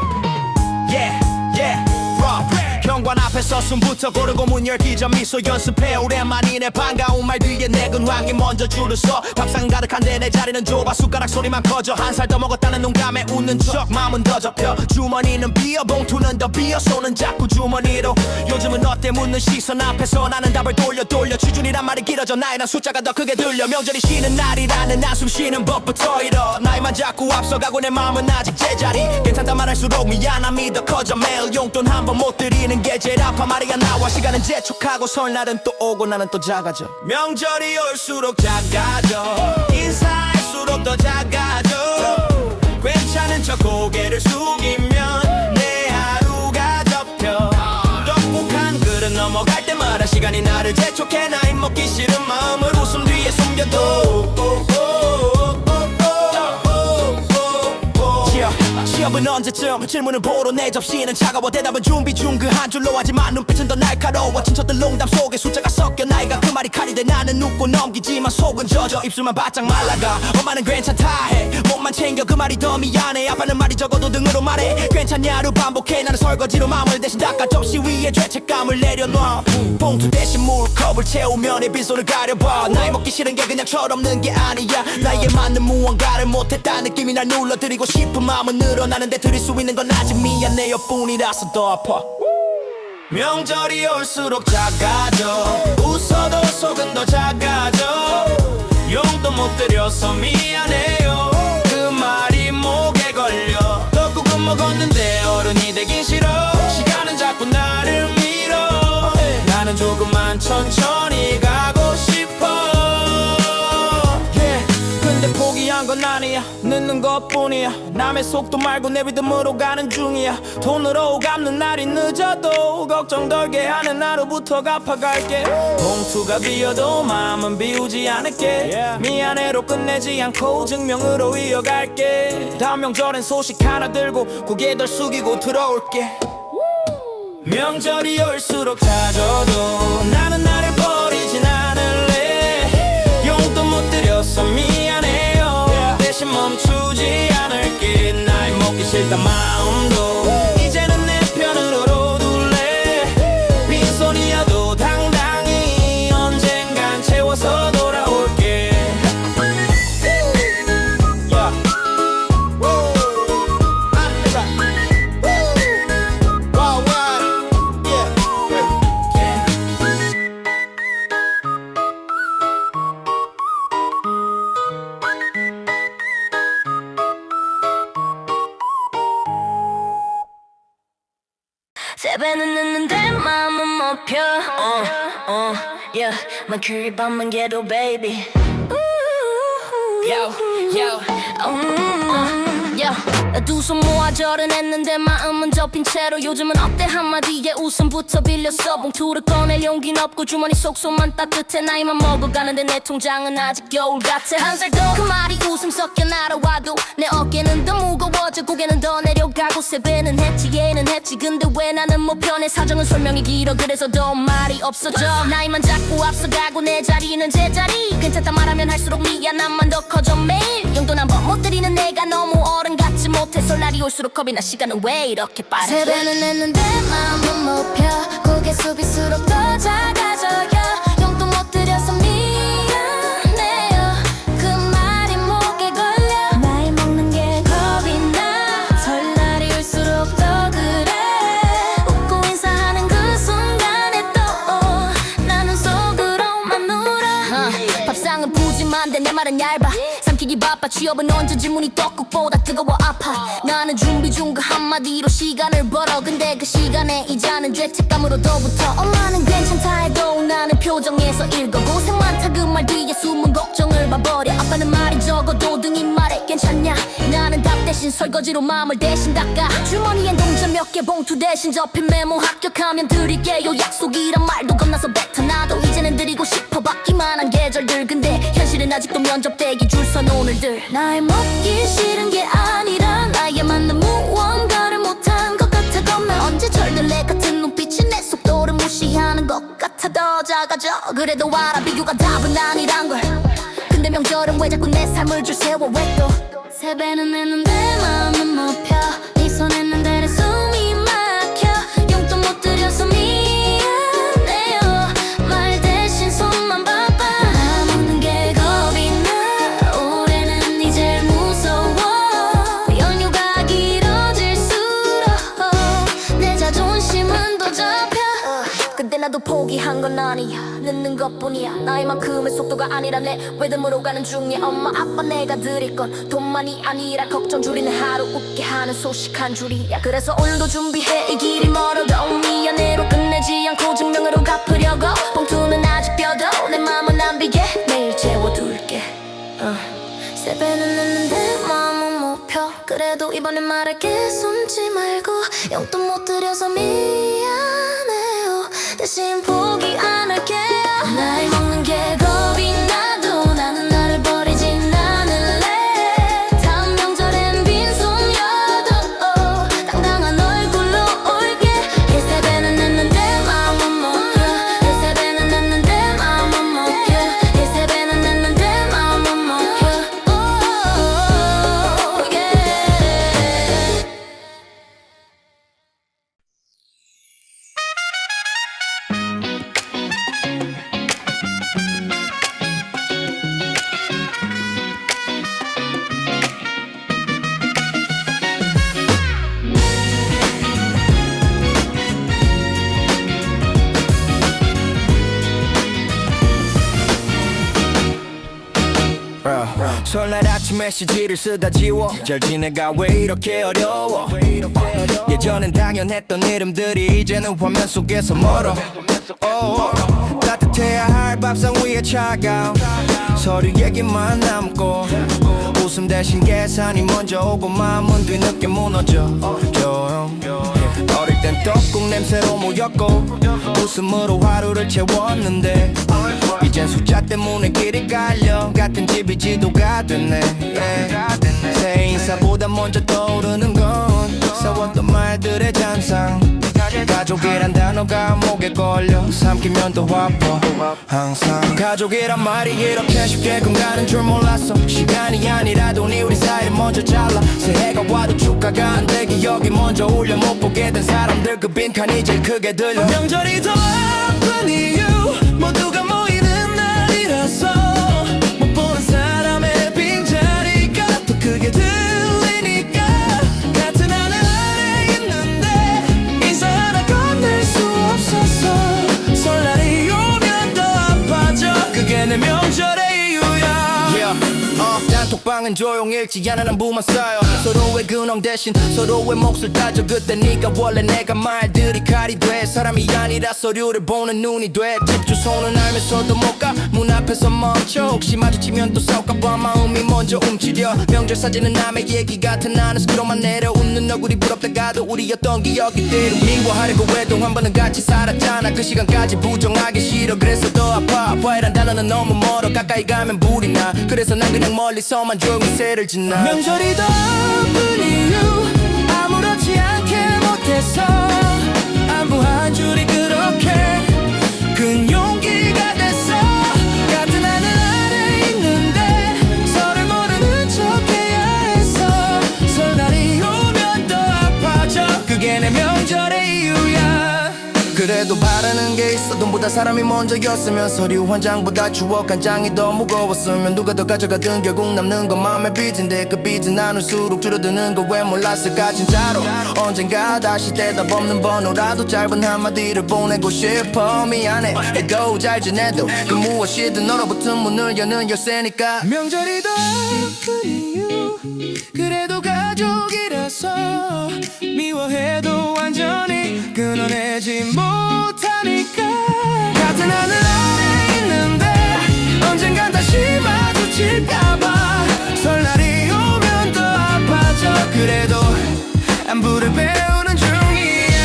Rock. 현관 앞에 앞에서 숨부터 고르고 문 열기 전 미소 연습해 오랜만이네 반가운 말 뒤에 내 근황이 먼저 줄을 서 밥상 가득한데 내 자리는 좁아 숟가락 소리만 커져 한 살 더 먹었다는 농담에 웃는 척 마음은 더 접혀 주머니는 비어 봉투는 더 비어 손은 자꾸 주머니로 요즘은 어때 묻는 시선 앞에서 나는 답을 돌려 취준이란 말이 길어져 나이랑 숫자가 더 크게 들려 명절이 쉬는 날이라는 한숨 쉬는 법부터 잃어 나이만 자꾸 앞서가고 내 마음은 아직 제자리 괜찮다 말할수록 미안함이 더 커져 매일 용돈 한 번 못 드리는 게 제일 아파 말이야 나와 시간은 재촉하고 설날은 또 오고 나는 또 작아져 명절이 올수록 작아져 인사할수록 더 작아져 괜찮은 척 고개를 숙이면 내 하루가 접혀 떡국한 그릇 넘어갈 때마다 시간이 나를 재촉해 나이 먹기 싫은 마음을 웃음 뒤에 숨겨도 취업은 언제쯤 질문을 보러 내 접시는 차가워 대답은 준비 중 그 한 줄로 하지만 눈빛은 더 날카로워 친척들 농담 속에 숫자가 섞여 나이가 그 말이 칼이 돼 나는 웃고 넘기지만 속은 젖어 입술만 바짝 말라가 엄마는 괜찮다 해 몸만 챙겨 그 말이 더 미안해 아빠는 말이 적어도 등으로 말해 괜찮냐로 반복해 나는 설거지로 마음을 대신 닦아 접시 위에 죄책감을 내려놔 봉투 대신 물컵을 채우면 내 빈손을 가려봐 나이 먹기 싫은 게 그냥 철없는 게 아니야 나이에 맞는 무언가를 못했다는 느낌이 날 눌러드리고 싶은 마음은 늘어나는데 드릴 수 있는 건 아직 미안해요 뿐이라서 더 아파 명절이 올수록 작아져 웃어도 속은 더 작아져 용돈 못 드려서 미안해요 그 말이 목에 걸려 떡국은 먹었는데 어른이 되긴 싫어 시간은 자꾸 나를 밀어 나는 조금만 천천히 가고 싶어 근데 포기한 건 아니야 늦는 것뿐이야 남의 속도 말고 내 리듬으로 가는 중이야 돈으로 갚는 날이 늦어도 걱정 덜게 하는 하루부터 갚아갈게 봉투가 비어도 마음은 비우지 않을게 미안해로 끝내지 않고 증명으로 이어갈게 다음 명절엔 소식 하나 들고 고개 덜 숙이고 들어올게 명절이 올수록 찾아도 나는 나를 버리진 않을래 용돈 못 드려서 미안해요 대신 멈추지 않을게 나이 먹기 싫단 마음도 이제는 내 편으로 둘래 빈손이어도 당당히 언젠간 채워서 돌아올게 세배는 늦는데 마음은 못 펴 yeah. 만큼 밤만 개도 baby 두 손 모아 절은 했는데 마음은 접힌 채로 요즘은 어때 한마디에 웃음부터 빌렸어 봉투를 꺼낼 용기는 없고 주머니 속속만 따뜻해 나이만 먹어가는데 내 통장은 아직 겨울 같아 한 살 더 그 말이 웃음 섞여 날아와도 내 어깨는 더 무거워져 고개는 더 내려가고 세배는 했지 얘는 했지 근데 왜 나는 못 편해 사정은 설명이 길어 그래서 더 말이 없어져 나이만 자꾸 앞서가고 내 자리는 제자리 괜찮다 말하면 할수록 미안함만 더 커져 매일 용돈 한 번 못 드리는 내가 너무 어른 같지 못해 설날이 올수록 겁이 나 시간은 왜 이렇게 빠르지 세배는 했는데 마음은 못 펴 고개 숙일수록 더 작아져요 용돈 못 드려서 미안해요 그 말이 목에 걸려 나이 먹는 게 겁이 나 설날이 올수록 더 그래 웃고 인사하는 그 순간에 또 나는 속으로만 울어 밥상은 푸짐한데 내 말은 얇아 삼키기 바빠 취업은 언제 질문이 떡국보다 뜨거워 아파 나는 준비 중 그 한마디로 시간을 벌어 근데 그 시간에 이자는 죄책감으로 더 붙어 엄마는 괜찮다 해도 나는 표정에서 읽어 고생 많다 그 말 뒤에 숨은 걱정을 봐버려 아빠는 말이 적어도 등이 말해 괜찮냐 나는 답 대신 설거지로 마음을 대신 닦아 주머니엔 동전 몇 개 봉투 대신 접힌 메모 합격하면 드릴게요 약속이란 말도 겁나서 뱉어놔도 이제는 드리고 싶어 받기만 한 계절들 근데 현실은 아직도 면접 대기 줄 선 오늘들 나이 먹기 싫은 게 아니라 나이에 맞는 무언가를 못한 것 같아 겁나 언제 절들래 같은 눈빛이 내 속도를 무시하는 것 같아 더 작아져 그래도 알아 비교가 답은 아니란 걸 근데 명절은 왜 자꾸 내 삶을 줄 세워 왜 또 세배는 했는데 마음은 못 펴 네 손 했는데 내 숨이 막혀 용돈 못 드려서 미안해 나도 포기한 건 아니야 늦는 것뿐이야 나이만큼의 속도가 아니라 내 리듬으로 가는 중이야 엄마 아빠 내가 드릴 건 돈만이 아니라 걱정 줄이는 하루 웃게 하는 소식한 줄이야 그래서 오늘도 준비해 이 길이 멀어도 미안해로 끝내지 않고 증명으로 갚으려고 봉투는 아직 뼈도 내 맘은 안 비게 매일 채워둘게 세배는 냈는데 마음은 못 펴 그래도 이번엔 말할게 숨지 말고 용돈 못 드려서 미안해요 대신 포기 안 할게요 나이 먹는 게 겁이 나도 나는 나를 버리진 않을래 다음 명절엔 빈손이어도 당당한 얼굴로 올게 일세배는 냈는데 마음은 못 펴 일세배는 냈는데 마음은 못 펴 일세배는 냈는데 마음은 못 펴 설날 아침 메시지를 쓰다 지워 잘 지내가 왜 이렇게 어려워 예전엔 당연했던 이름들이 이제는 화면 속에서 멀어 따뜻해야 할 밥상 위에 차가운 서류 얘기만 남고 웃음 대신 계산이 먼저 오고 마음은 뒤늦게 무너져 어릴 땐 떡국 냄새로 모였고 웃음으로 하루를 채웠는데 이젠 숫자 때문에 길이 깔려 같은 집이 지도가 됐네 새 인사보다 먼저 떠오르는 건 싸웠던 말들의 잔상 가족이란 단어가 목에 걸려 삼키면 더 아파 항상 가족이란 말이 이렇게 쉽게 금가는 줄 몰랐어 시간이 아니라 돈이 우리 사이를 먼저 잘라 새해가 와도 축하가 안 되게 여기 먼저 올려 못 보게 된 사람들 그 빈칸이 제일 크게 들려 명절이 더 아픈 이유 모두가 모이는 날이라서 못 보는 사람의 빈자리가 더 크게 들리니까 같은 하늘 아래 있는데 인사 하나 건넬 수 없어서 설날이 오면 더 아파져 그게 내 명절의 이유야 단톡방은 조용일지 않은 안부만 쌓여 서로의 근황 대신 서로의 몫을 따져 그때 네가 원래 내가 말들이 칼이 돼 사람이 아니라 서류를 보는 눈이 돼 집 주소는 알면서도 못 가 문 앞에서 멈춰 혹시 마주치면 또 싸울까봐 마음이 먼저 움츠려 명절 사진은 남의 얘기 같은 나는 스크롤만 내려 웃는 얼굴이 부럽다가도 우리였던 기억이 때로 미워하려고 해도 한 번은 같이 살았잖아 그 시간까지 부정하기 싫어 그래서 더 아파 화해란 단어는 너무 멀어 가까이 가면 불이 나 그래서 난 그냥 멀리서만 조용히 새를 지나 명절이 더 아픈 이유 아무렇지 않게 못해서 안부 한 줄이 그렇게 큰 용기가 됐어 같은 하늘 아래 있는데 서로를 모르는 척해야 해서 설날이 오면 더 아파져 그게 내 명절의 이유야 그래도 바라는 게 있어 돈보다 사람이 먼저였으면 서류 한 장보다 추억 한 장이 더 무거웠으면 누가 더 가져가든 결국 남는 건 마음의 빚인데 그 빚은 나눌수록 줄어드는 거 왜 몰랐을까 진짜로 언젠가 다시 대답 없는 번호라도 짧은 한마디를 보내고 싶어 미안해 해도 잘 지내도 그 무엇이든 너로부터 문을 여는 열쇠니까 명절이 더 아픈 이유 그래도 가족이라서 미워해도 완전히 끊어내지 못하니까 같은 하늘 아래 있는데 언젠간 다시 마주칠까봐 설날이 오면 더 아파져 그래도 안부를 배우는 중이야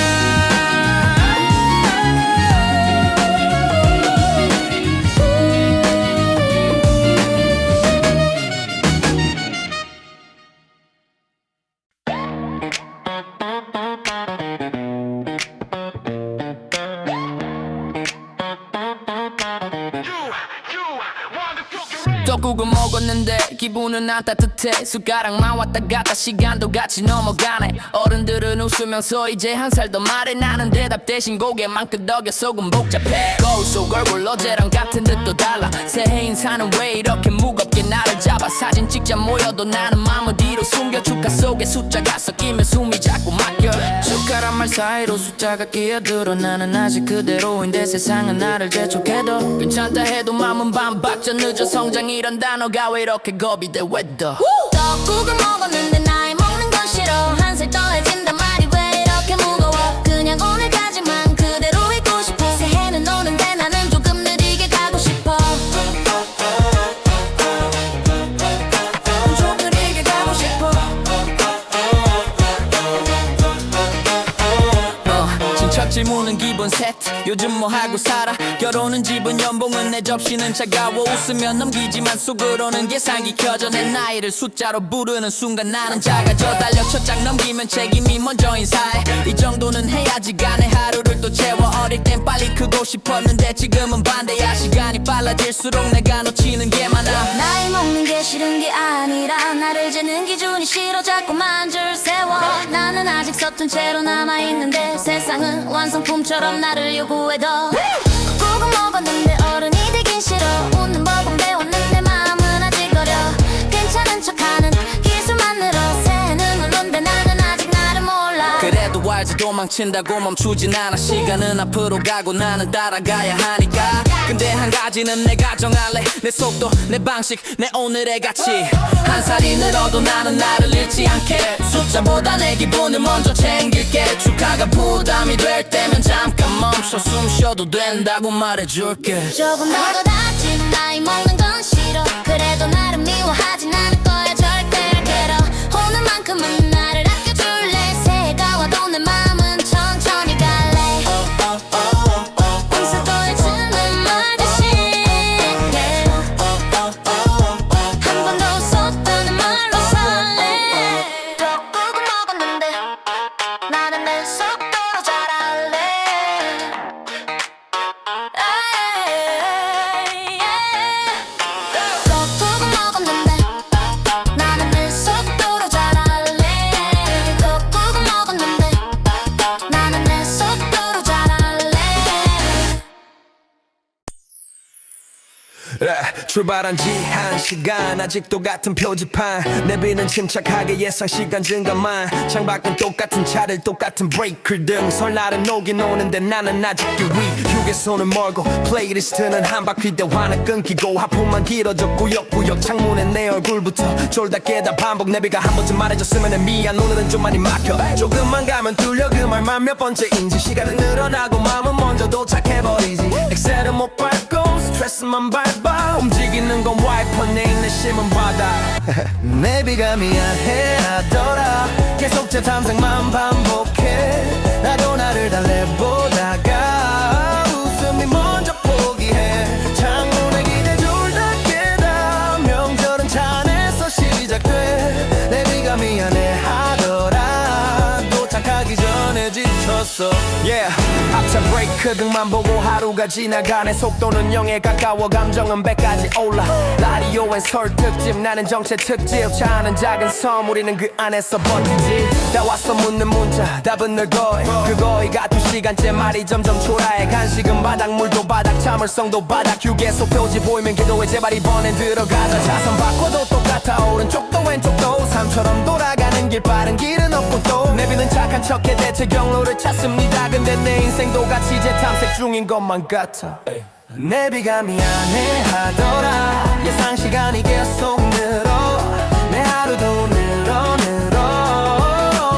떡국을 먹었는데 기분은 안 따뜻해 숟가락만 왔다 갔다 시간도 같이 넘어가네 어른들은 웃으면서 이제 한 살 더 말해 나는 대답 대신 고개만 끄덕여 속은 복잡해 거울 속 얼굴 어제랑 같은 듯 또 달라 새해 인사는 왜 이렇게 무겁게 나를 잡아 사진 찍자 모여도 나는 맘을 뒤로 숨겨 축하 속에 숫자가 섞이면 숨이 자꾸 막혀 축하란 말 사이로 숫자가 끼어들어 나는 아직 그대로인데 세상은 나를 재촉해도 괜찮다 해도 맘은 반박자 늦어 성장이란 단어가 왜 이렇게 겁이 돼 왜더 떡국을 먹었는데 나이 먹는 건 싫어 한 살 더해진단 말이 왜 이렇게 무거워 그냥 오늘까지만 그대로 있고 싶어 새해는 오는데 나는 조금 느리게 가고 싶어 좀 느리게 가고 싶어 친척 질문은 기본 세트 요즘 뭐 하고 살아 결혼은 집은 연봉은 내 접시는 차가워 웃으면 넘기지만 속으로는 계산기 켜져 내 나이를 숫자로 부르는 순간 나는 작아져 달려 첫 장 넘기면 책임이 먼저 인사해 이 정도는 해야지 가네 하루를 또 채워 어릴 땐 빨리 크고 싶었는데 지금은 반대야 시간이 빨라질수록 내가 놓치는 게 많아 나이 먹는 게 싫은 게 아니라 나를 재는 기준이 싫어 자꾸만 줄 세워 나는 아직 서툰 채로 남아있는데 세상은 완성품처럼 나를 요구해 더 꼭은 먹었는데 어른이 되긴 싫어 웃는 법은 배웠는데 마음은 아직 어려 괜찮은 척하는 기술만 늘어 새해는 오는데 나는 아직 나를 몰라 그래도 알지 도망친다고 멈추진 않아 시간은 앞으로 가고 나는 따라가야 하니까 근데 한 가지는 내가 정할래 내 속도 내 방식 내 오늘의 가치 한 살이 늘어도 나는 나를 잃지 않게 숫자보다 내 기분을 먼저 챙길게 축하가 부담이 될 때면 잠깐 멈춰 숨 쉬어도 된다고 말해줄게 조금 더 다짐 나이 먹는 건 싫어 그래도 나를 미워하진 않을 거야 절대 괴로 오늘만큼은 나를 아껴줄래 새해가 와도 내 마음은 천천히 갈래 인사도에 주는 말 대신 한 번 더 웃었다는 말로 살래 떡국을 먹었는데 나는 내 속도로 잘할래 떡국을 먹었는데 나는 내 속도로 잘할래 떡국을 먹었는데 나는 내 속도로 잘할래 출발한 지 1시간 아직도 같은 표지판 내비는 침착하게 예상 시간 증가만 창밖은 똑같은 차들 똑같은 브레이크 등 설날은 오긴 오는데 나는 아직 위 휴게소는 멀고 플레이리스트는 한 바퀴 대화는 끊기고 하품만 길어져 꾸역꾸역 창문에 내 얼굴부터 졸다 깨다 반복 내비가 한 번쯤 말해줬으면 미안 오늘은 좀 많이 막혀 조금만 가면 뚫려 그 말만 몇 번째인지 시간은 늘어나고 마음은 먼저 도착해버리지 엑셀은 못 밟고 스트레스만 밟아 움직이는 건 와이퍼 내 인내심은 바다 내비가 미안해하더라 계속 제 탐색만 반복해 나도 나를 달래보다가 웃음이 먼저 포기해 창문에 기대 졸다 깨다 명절은 차 안에서 시작돼 내비가 미안해하더라 도착하기 전에 지쳤어 yeah. 앞차 브레이크 등만 보고 하루가 지나가네 속도는 0에 가까워 감정은 100까지 올라 라디오엔 설 특집 나는 정체 특집 차 안은 작은 섬 우리는 그 안에서 버티지 다 왔어 묻는 문자 답은 늘 거의 그 거의가 2시간째 말이 점점 초라해 간식은 바닥 물도 바닥 참을성도 바닥 휴게소 표지 보이면 기도해 제발 이번엔 들어가자 차선 바꿔도 똑같아 오른쪽도 왼쪽도 삶처럼 돌아가는 길 빠른 길은 없고 또 내비는 착한 척해 대체 경로를 찾습니다 근데 내 인생도 같이 재탐색 중인 것만 같아 내비가 미안해하더라 예상 시간이 계속 늘어 내 하루도 늘어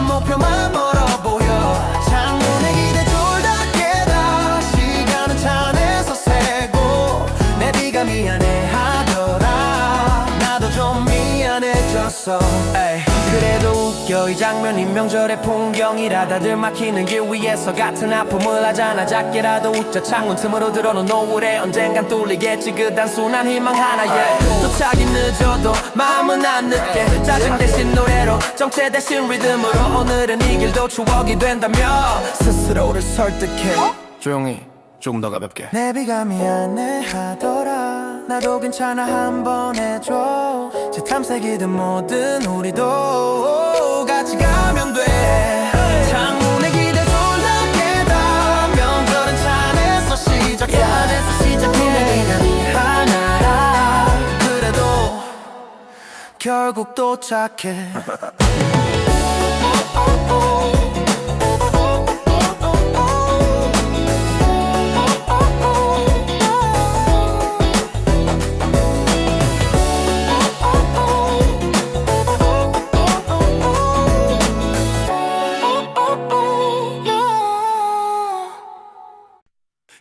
목표만 멀어 보여 창문에 기대 졸다 깨다 시간은 차 안에서 새고 내비가 미안해하더라 나도 좀 미안해졌어 그래도 웃겨 이 장면이 명절의 풍경이라 다들 막히는 길 위에서 같은 아픔을 하잖아 작게라도 웃자 창문 틈으로 들어놓은 노을에 언젠간 뚫리겠지 그 단순한 희망 하나에 도착이 늦어도 마음은 안 늦게 짜증 대신 노래로 정체 대신 리듬으로 오늘은 이 길도 추억이 된다며 스스로를 설득해 조용히 조금 더 가볍게 내비가 미안해하더라 나도 괜찮아 한번 해줘 제 탐색이든 뭐든 우리도 같이 가면 돼 창문에 기대 졸라 깨다 명절은 차 안에서 시작해 분위기는 하나야 그래도 결국 도착해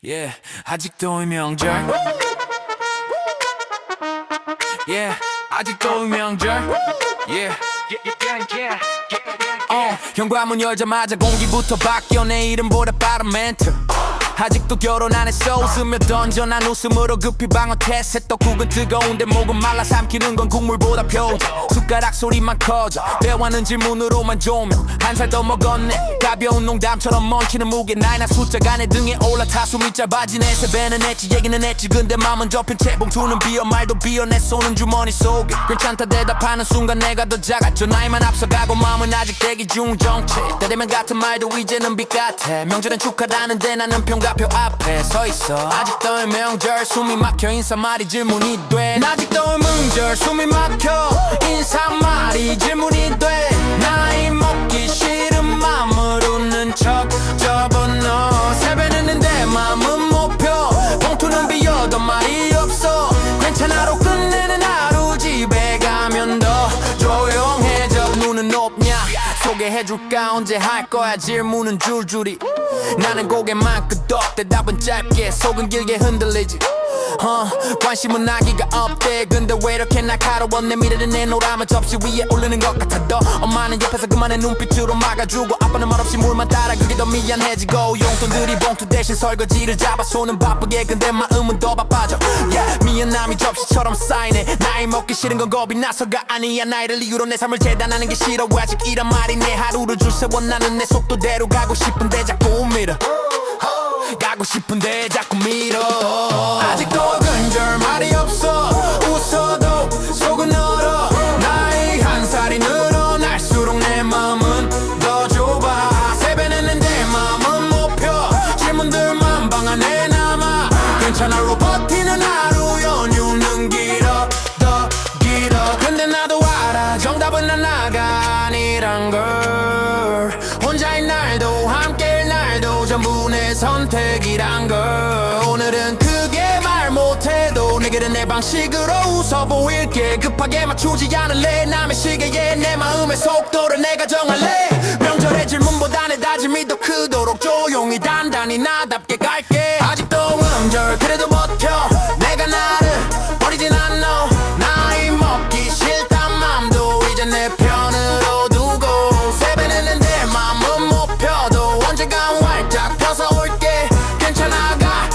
Yeah, 아직도 이 명절 Yeah, 아직도 이 명절 Yeah, 현관문 열자마자 공기부터 바뀌어 내 이름보다 빠른 멘트 아직도 결혼 안 했어 웃으며 던져 난 웃음으로 급히 방어 태세 떡국은 뜨거운데 목은 말라 삼키는 건 국물보다 표정 숟가락 소리만 커져 배워하는 질문으로만 조명 한 살 더 먹었네 가벼운 농담처럼 멈추는 무게 나이나 숫자가 내 등에 올라타 숨이 짧아지네 세배는 했지 얘기는 했지 근데 맘은 접힌 채 봉투는 비어 말도 비어 내 손은 주머니 속에 괜찮다 대답하는 순간 내가 더 작았죠 나이만 앞서가고 마음은 아직 대기 중 정체 때되면 같은 말도 이제는 빛 같아 명절엔 축하라는데 나는 평가표 앞에 서있어 아직도 이 명절 숨이 막혀 인사말이 질문이 돼 아직도 이 명절 숨이 막혀 인사말이 질문이 돼 나이 먹기 싫은 맘을 웃는 척 접어넣어 세배했는데 맘은 못 펴 봉투는 비어도 말이 없어 괜찮아로 끝내는 하루 집에 가면 더 조용해져 눈은 높냐 소개해줄까 언제 할 거야 질문은 줄줄이 나는 고개만 끄덕 대답은 짧게 속은 길게 흔들리지 관심은 아기가 없대 근데 왜 이렇게 날카로워 내 미래를 내놓으라면 접시 위에 올리는 것 같아 더 엄마는 옆에서 그만의 눈빛으로 막아주고 아빠는 말없이 물만 따라 그게 더 미안해지고 용돈들이 봉투 대신 설거지를 잡아 손은 바쁘게 근데 마음은 더 바빠져 yeah, 미안함이 접시처럼 쌓이네 나이 먹기 싫은 건 겁이 나서가 아니야 나이를 이유로 내 삶을 재단하는 게 싫어 아직 이란 말이 내 하루를 줄 세워 나는 내 속도대로 가고 싶은데 자꾸 밀어 가고 싶은데 자꾸 밀어 아직도 근절 말이 없어 웃어도 속은 얼어 나이 한 살이 늘어날수록 내 맘은 더 좁아 세배했는데 맘은 못 펴 질문들만 방 안에 남아 괜찮아로 버티는 하루 연휴는 길어 더 길어 근데 나도 알아 정답은 하나가 아니란 걸 혼자인 날도 함께일 날도 전부 내 선택이란 걸 오늘은 크게 말 못해도 내게는 내 방식으로 웃어 보일게 급하게 맞추지 않을래 남의 시계에 내 마음의 속도를 내가 정할래 명절의 질문보다 내 다짐이 더 크도록 조용히 단단히 나답게 갈게 아직도 명절 그래도 버텨 내가 나를 버리진 않아 나이 먹기 싫단 맘도 이제 내 편으로 두고 세배했는데 맘은 못 펴도 언젠간 활짝 펴서 올게 괜찮아가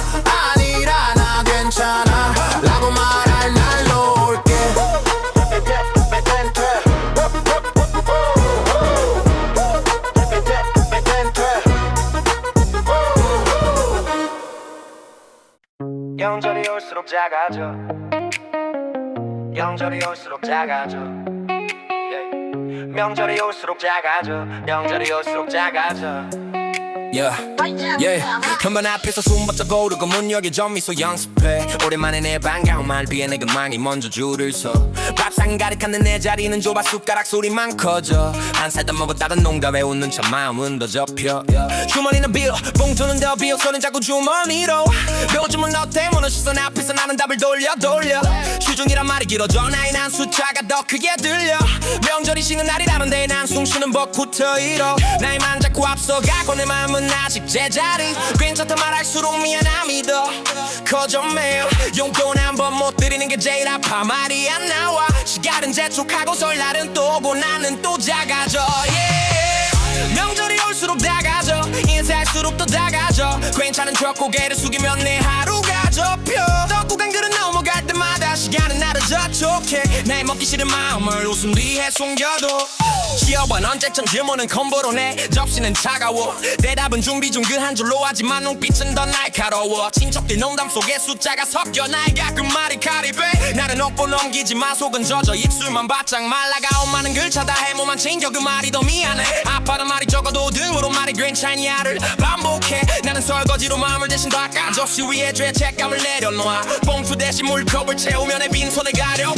아니라 나 괜찮아 라고 말할 날로 올게 명절이 올수록 작아져 명절이 올수록 작아져 명절이 올수록 작아져 명절이 올수록 작아져 Yeah, yeah. 현관 앞에서 숨부터 고르고 문 열기 전 미소 연습해 오랜만에 내 반가운 말 비에 내 근망이 먼저 줄을 서 밥상 가득한 내 자리는 좁아 숟가락 소리만 커져 한 살 더 먹었다던 농담에 웃는 척 마음은 더 접혀 주머니는 비어 봉투는 더 비어 손은 자꾸 주머니로 요즘은 너 때문에 시선 앞에서 나는 답을 돌려 휴중이란 말이 길어져 나이 난 숫자가 더 크게 들려 명절이 쉬는 날이라는데 난 숨쉬는 법부터 잃어 나이만 자꾸 앞서가고 내 마음은 아직 제자리 괜찮다 말할수록 미안함이 더 커져 매일 용돈 한 번 못 드리는 게 제일 아파 말이 안 나와 시간은 재촉하고 설날은 또 오고 나는 또 작아져 yeah. 명절이 올수록 다가져 인사할수록 더 다가져 괜찮은 척 고개를 숙이면 내 하루가 접혀 떡국 한 그릇 넘어갈 때마다 시간은 나를 젖혀 좋게 내 먹기 싫은 마음을 웃음 뒤에 숨겨도 취업은 언제쯤 질문은 컴보로 내 접시는 차가워 대답은 준비 중 그 한 줄로 하지만 눈빛은 더 날카로워 친척들 농담 속에 숫자가 섞여 나의 가끔 말이 가리배 나는 억보 넘기지만 속은 젖어 입술만 바짝 말라가 엄마는 글 차다해 몸만 챙겨 그 말이 더 미안해 아빠는 말이 적어도 등으로 말이 괜찮냐를 반복해 나는 설거지로 마음을 대신 닦아 접시 위에 죄책감을 내려놔 봉투 대신 물컵을 채우며 내 빈손을 가려와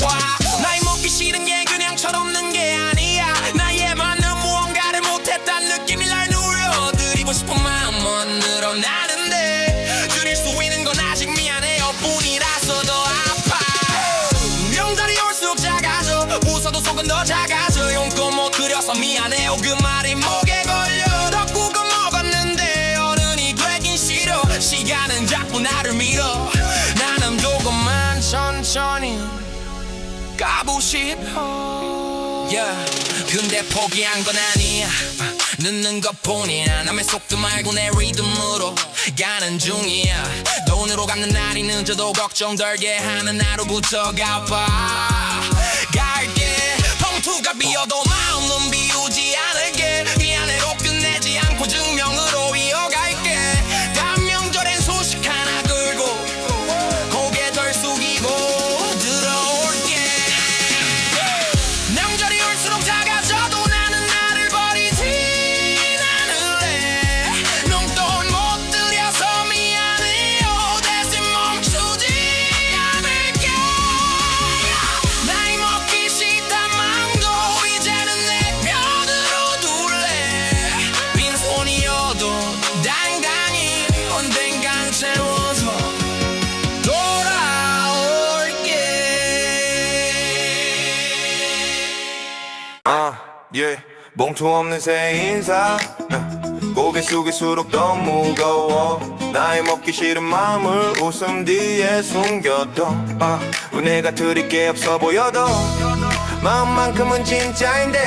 나이 먹기 싫은 게 그냥 철없는 게 아니야 나에 맞는 무언가를 못했단 느낌이 날 누려드리고 싶은 마음은 늘어나는데 줄일 수 있는 건 아직 미안해요 뿐이라서 더 아파 명절이 올수록 작아져 웃어도 속은 더 작아져 용돈 못 드려서 미안해요 그 말이 목에 걸려 덕국은 먹었는데 어른이 되긴 싫어 시간은 자꾸 나를 밀어 나는 조금만 천천히 가고 싶어 근데 포기한 건 아니야 늦는 것뿐이야 남의 속도 말고 내 리듬으로 가는 중이야 돈으로 갚는 날이 늦어도 걱정 덜게 하는 하루부터 가봐 갈게 봉투가 비어도 마음은 비우지 않을게 미안해로 끝내지 않고 증명으로 이어갈게 다음 명절엔 소식 하나 들고 고개 덜 숙이고 들어올게 명절이 올수록 작아져도 나는 나를 버리진 않을래 용돈 못 드려서 미안해요 대신 멈추지 않을게 나이 먹기 싫단 마음도 이제는 내 편으로 둘래 빈손이어도 당당히 언젠간 채워서 돌아올게 봉투 없는 새 인사 고개 숙일수록 더 무거워 나의 먹기 싫은 마음을 웃음 뒤에 숨겨둬 은혜가 드릴 게 없어 보여도 마음만큼은 진짜인데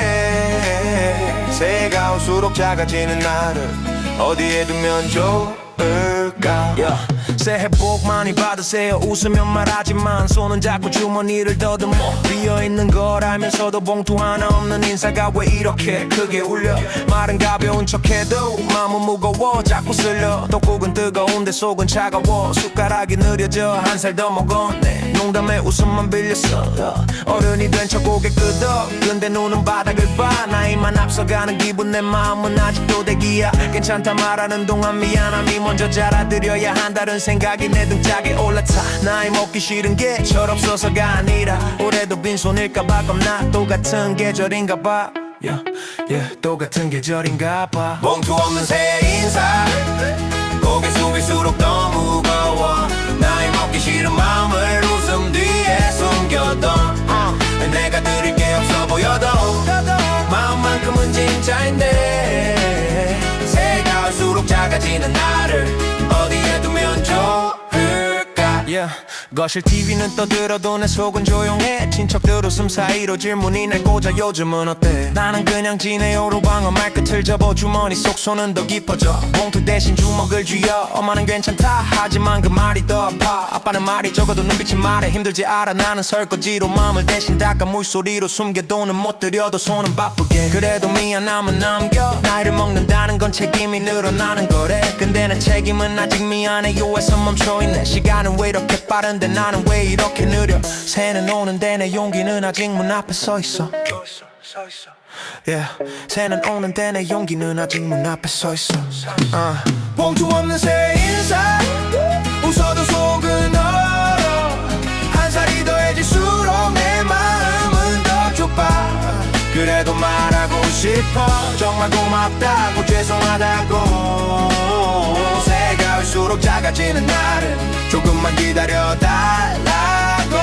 새해가 올수록 작아지는 나를 어디에 두면 좋을까 새해 복 많이 받으세요 웃으면 말하지만 손은 자꾸 주머니를 더듬어 비어있는 걸 알면서도 봉투 하나 없는 인사가 왜 이렇게 크게 울려 말은 가벼운 척해도 마음은 무거워 자꾸 쓸려 떡국은 뜨거운데 속은 차가워 숟가락이 느려져 한 살 더 먹었네 농담에 웃음만 빌렸어 어른이 된 척 고개 끄덕 근데 눈은 바닥을 봐 나이만 앞서가는 기분 내 마음은 아직도 대기야 괜찮다 말하는 동안 미안함이 먼저 자라드려야 한다는 생각이 내 등짝에 올라타 나이 먹기 싫은 게 철없어서가 아니라 올해도 빈손일까봐 겁나 똑같은 계절인가봐 똑같은 계절인가봐 봉투 없는 새 인사 고개 숙일수록 더 무거워 나의 먹기 싫은 마음을 웃음 뒤에 숨겨둬 내가 드릴 게 없어 보여도 마음만큼은 진짜인데 새해가 올수록 작아지는 나를 어디에 두면 좋을까 거실 TV는 떠들어도 내 속은 조용해 친척들 웃음 사이로 질문이 날 꽂아 요즘은 어때 나는 그냥 지내요로 방어 말끝을 접어 주머니 속 손은 더 깊어져 봉투 대신 주먹을 쥐어 엄마는 괜찮다 하지만 그 말이 더 아파 아빠는 말이 적어도 눈빛이 말해 힘들지 않아 나는 설거지로 마음을 대신 닦아 물소리로 숨겨 돈은 못 들여도 손은 바쁘게 그래도 미안함은 남겨 나이를 먹는다는 건 책임이 늘어나는 거래 근데 내 책임은 아직 미안해요 에서 멈춰있네 시간은 왜 이렇게 빠른데 나는 왜 이렇게 느려 새는 오는데 내 용기는 아직 문 앞에 서 있어 새는 오는데 내 용기는 아직 문 앞에 서 있어 봉투 없는 새 인사 웃어도 속은 얼어 한 살이 더해질수록 내 마음은 더 좁아 그래도 말하고 싶어 정말 고맙다고 죄송하다고 새해가 올수록 작아지는 나를 조금만 기다려달라고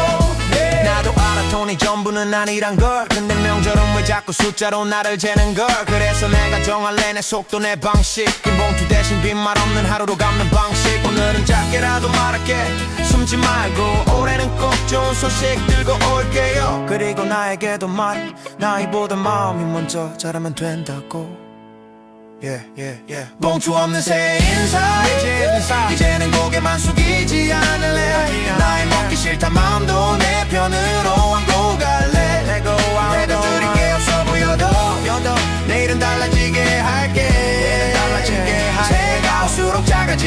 나도 알아 돈이 전부는 아니란 걸 근데 명절은 왜 자꾸 숫자로 나를 재는 걸 그래서 내가 정할래 내 속도 내 방식 빈 봉투 대신 빈말 없는 하루로 갚는 방식 오늘은 작게라도 말할게 숨지 말고 올해는 꼭 좋은 소식 들고 올게요 그리고 나에게도 말해 나이보다 마음이 먼저 자라면 된다고 봉투 없는 새 인사 이제는 고개만 숙이지 않을래 나의 먹기 싫다 마음도 내 편으로 한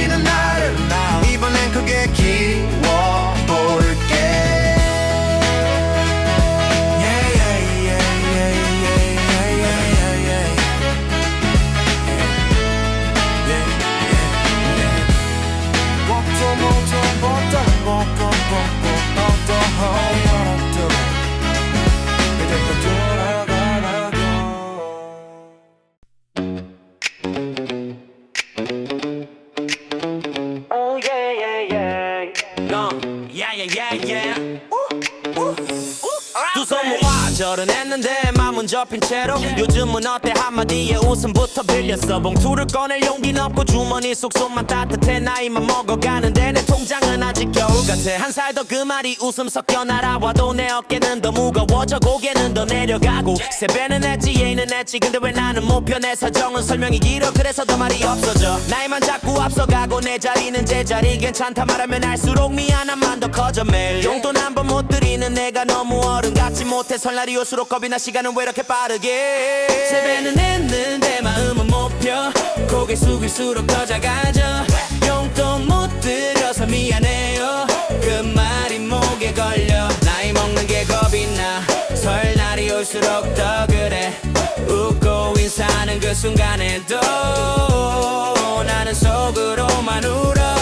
기다리는 나를 이번엔 크게 키워볼게. 두 손 모아 절은했는데 맘은 접힌 채로 요즘은 어때 한마디에 웃음부터 빌렸어. 봉투를 꺼낼 용기는 없고 주머니 속 손만 따뜻해. 나이만 먹어가는데 내 통장은 아직 겨울 같아. 한 살 더 그 말이 웃음 섞여 날아와도 내 어깨는 더 무거워져 고개는 더 내려가고. 세배는 했지 예의는 했지 근데 왜 나는 못 변해. 사정은 설명이 길어 그래서 더 말이 없어져. 나이만 자꾸 앞서가고 내 자리는 제자리. 괜찮다 말하면 할수록 미안함만 더 커져. 매일 용돈 한 번 못 드리는 내가 너무 어른 같지 못해. 설날이 올수록 겁이 나. 시간은 왜 이렇게 빠르게. 세배는 했는데 마음은 못 펴. 고개 숙일수록 더 작아져. 용돈 못 드려서 미안해요 그 말이 목에 걸려. 나이 먹는 게 겁이 나. 설날이 올수록 더 그래. 웃고 인사하는 그 순간에도 나는 속으로만 울어.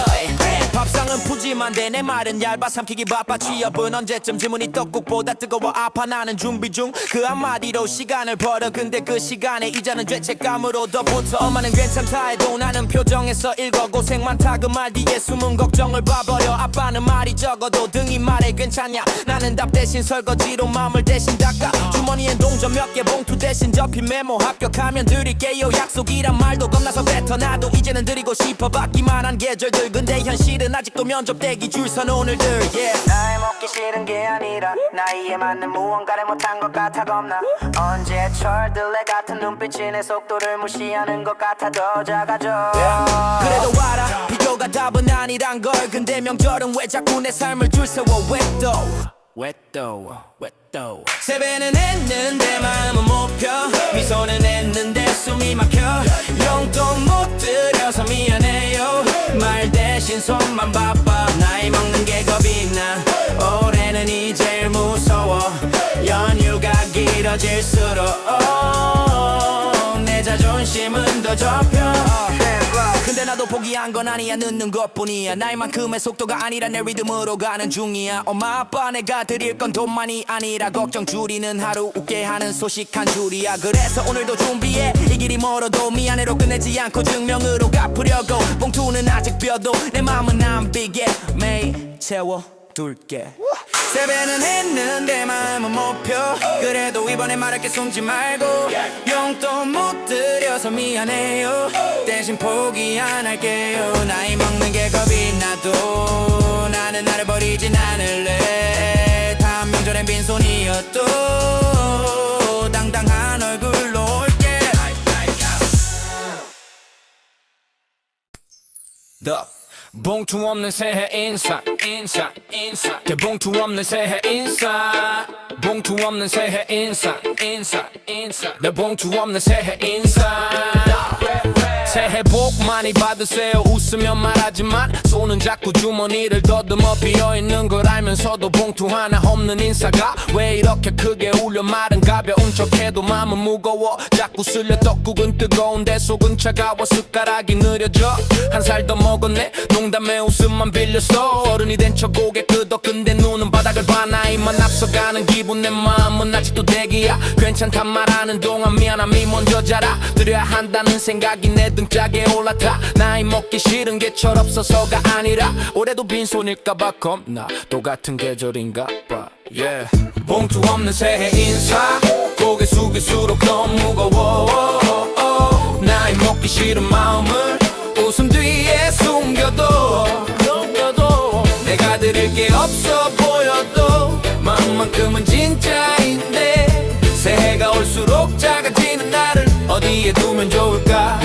밥상은 푸짐한데 내 말은 얇아. 삼키기 바빠. 취업은 언제쯤 질문이 떡국보다 뜨거워 아파. 나는 준비 중 그 한마디로 시간을 벌어. 근데 그 시간에 이자는 죄책감으로 더 붙어. 엄마는 괜찮다 해도 나는 표정에서 읽어 고생 많다 그 말 뒤에 숨은 걱정을 봐버려. 아빠는 말이 적어도 등이 말해 괜찮냐. 나는 답 대신 설거지로 마음을 대신 닦아. 주머니엔 동전 몇 개 봉투 대신 접힌 메모. 합격하면 드릴게요 약속이란 말도 겁나서 뱉어놔도 이제는 드리고 싶어. 받기만 한 계절들 근데 현실은 아직도 면접 대기 줄 선 오늘들. 나이 먹기 싫은 게 아니라 나이에 맞는 무언가를 못한 것 같아 겁나. 언제 철들레 같은 눈빛이 내 속도를 무시하는 것 같아 더 작아져. 그래도 알아 비교가 답은 아니란 걸. 근데 명절은 왜 자꾸 내 삶을 줄 세워. 왜 또 세배는 했는데 마음은 못 펴. 미소는 했는데 숨이 막혀. 용돈 못 드려서 미안해요 말 대신 손만 바빠. 나이 먹는 게 겁이 나. 올해는 이 제일 무서워. 연휴가 길어질수록 내 자존심은 더 접혀. 근데 나도 포기한 건 아니야 늦는 것뿐이야. 나이만큼의 속도가 아니라 내 리듬으로 가는 중이야. 엄마 아빠 내가 드릴 건 돈만이 아니라 걱정 줄이는 하루 웃게 하는 소식 한 줄이야. 그래서 오늘도 준비해. 이 길이 멀어도 미안해로 끝내지 않고 증명으로 갚으려고. 봉투는 아직 비어도 내 마음은 안 비게 매일 채워둘게. 세배는 했는데 마음은 못 펴. 그래도 이번에 말할게 숨지 말고. 용돈 못 드려서 미안해요 대신 포기 안 할게요. 나이 먹는 게 겁이 나도 나는 나를 버리진 않을래. 다음 명절엔 빈손이어도 당당한 얼굴로 올게. 봉투 없는 새해 인사 그 봉투 없는 새해 인사. 봉투 없는 새해 인사 내 봉투 없는 새해 인사. 새해 복 많이 받으세요 웃으며 말하지만 손은 자꾸 주머니를 더듬어 비어있는 걸 알면서도 봉투 하나 없는 인사가 왜 이렇게 크게 울려. 말은 가벼운 척해도 마음은 무거워. 자꾸 쓸려 떡국은 뜨거운데 속은 차가워. 숟가락이 느려져. 한 살 더 먹었네 농담에 웃음만 빌렸어. 어른이 된 척 고개 끄덕 근데 눈은 바닥을 봐. 나이만 앞서가는 기분 내 마음은 아직도 대기야. 괜찮단 말하는 동안 미안함이 먼저 자라. 드려야 한다는 생각이 내 등짝에 올라타. 나이 먹기 싫은 게 철없어서가 아니라 올해도 빈손일까봐 겁나. 똑같은 계절인가 봐. 봉투 없는 새해 인사. 고개 숙일수록 더 무거워. 나이 먹기 싫은 마음을 웃음 뒤에 숨겨도 내가 드릴 게 없어 보여도 마음만큼은 진짜인데. 새해가 올수록 작아지는 나를 어디에 두면 좋을까.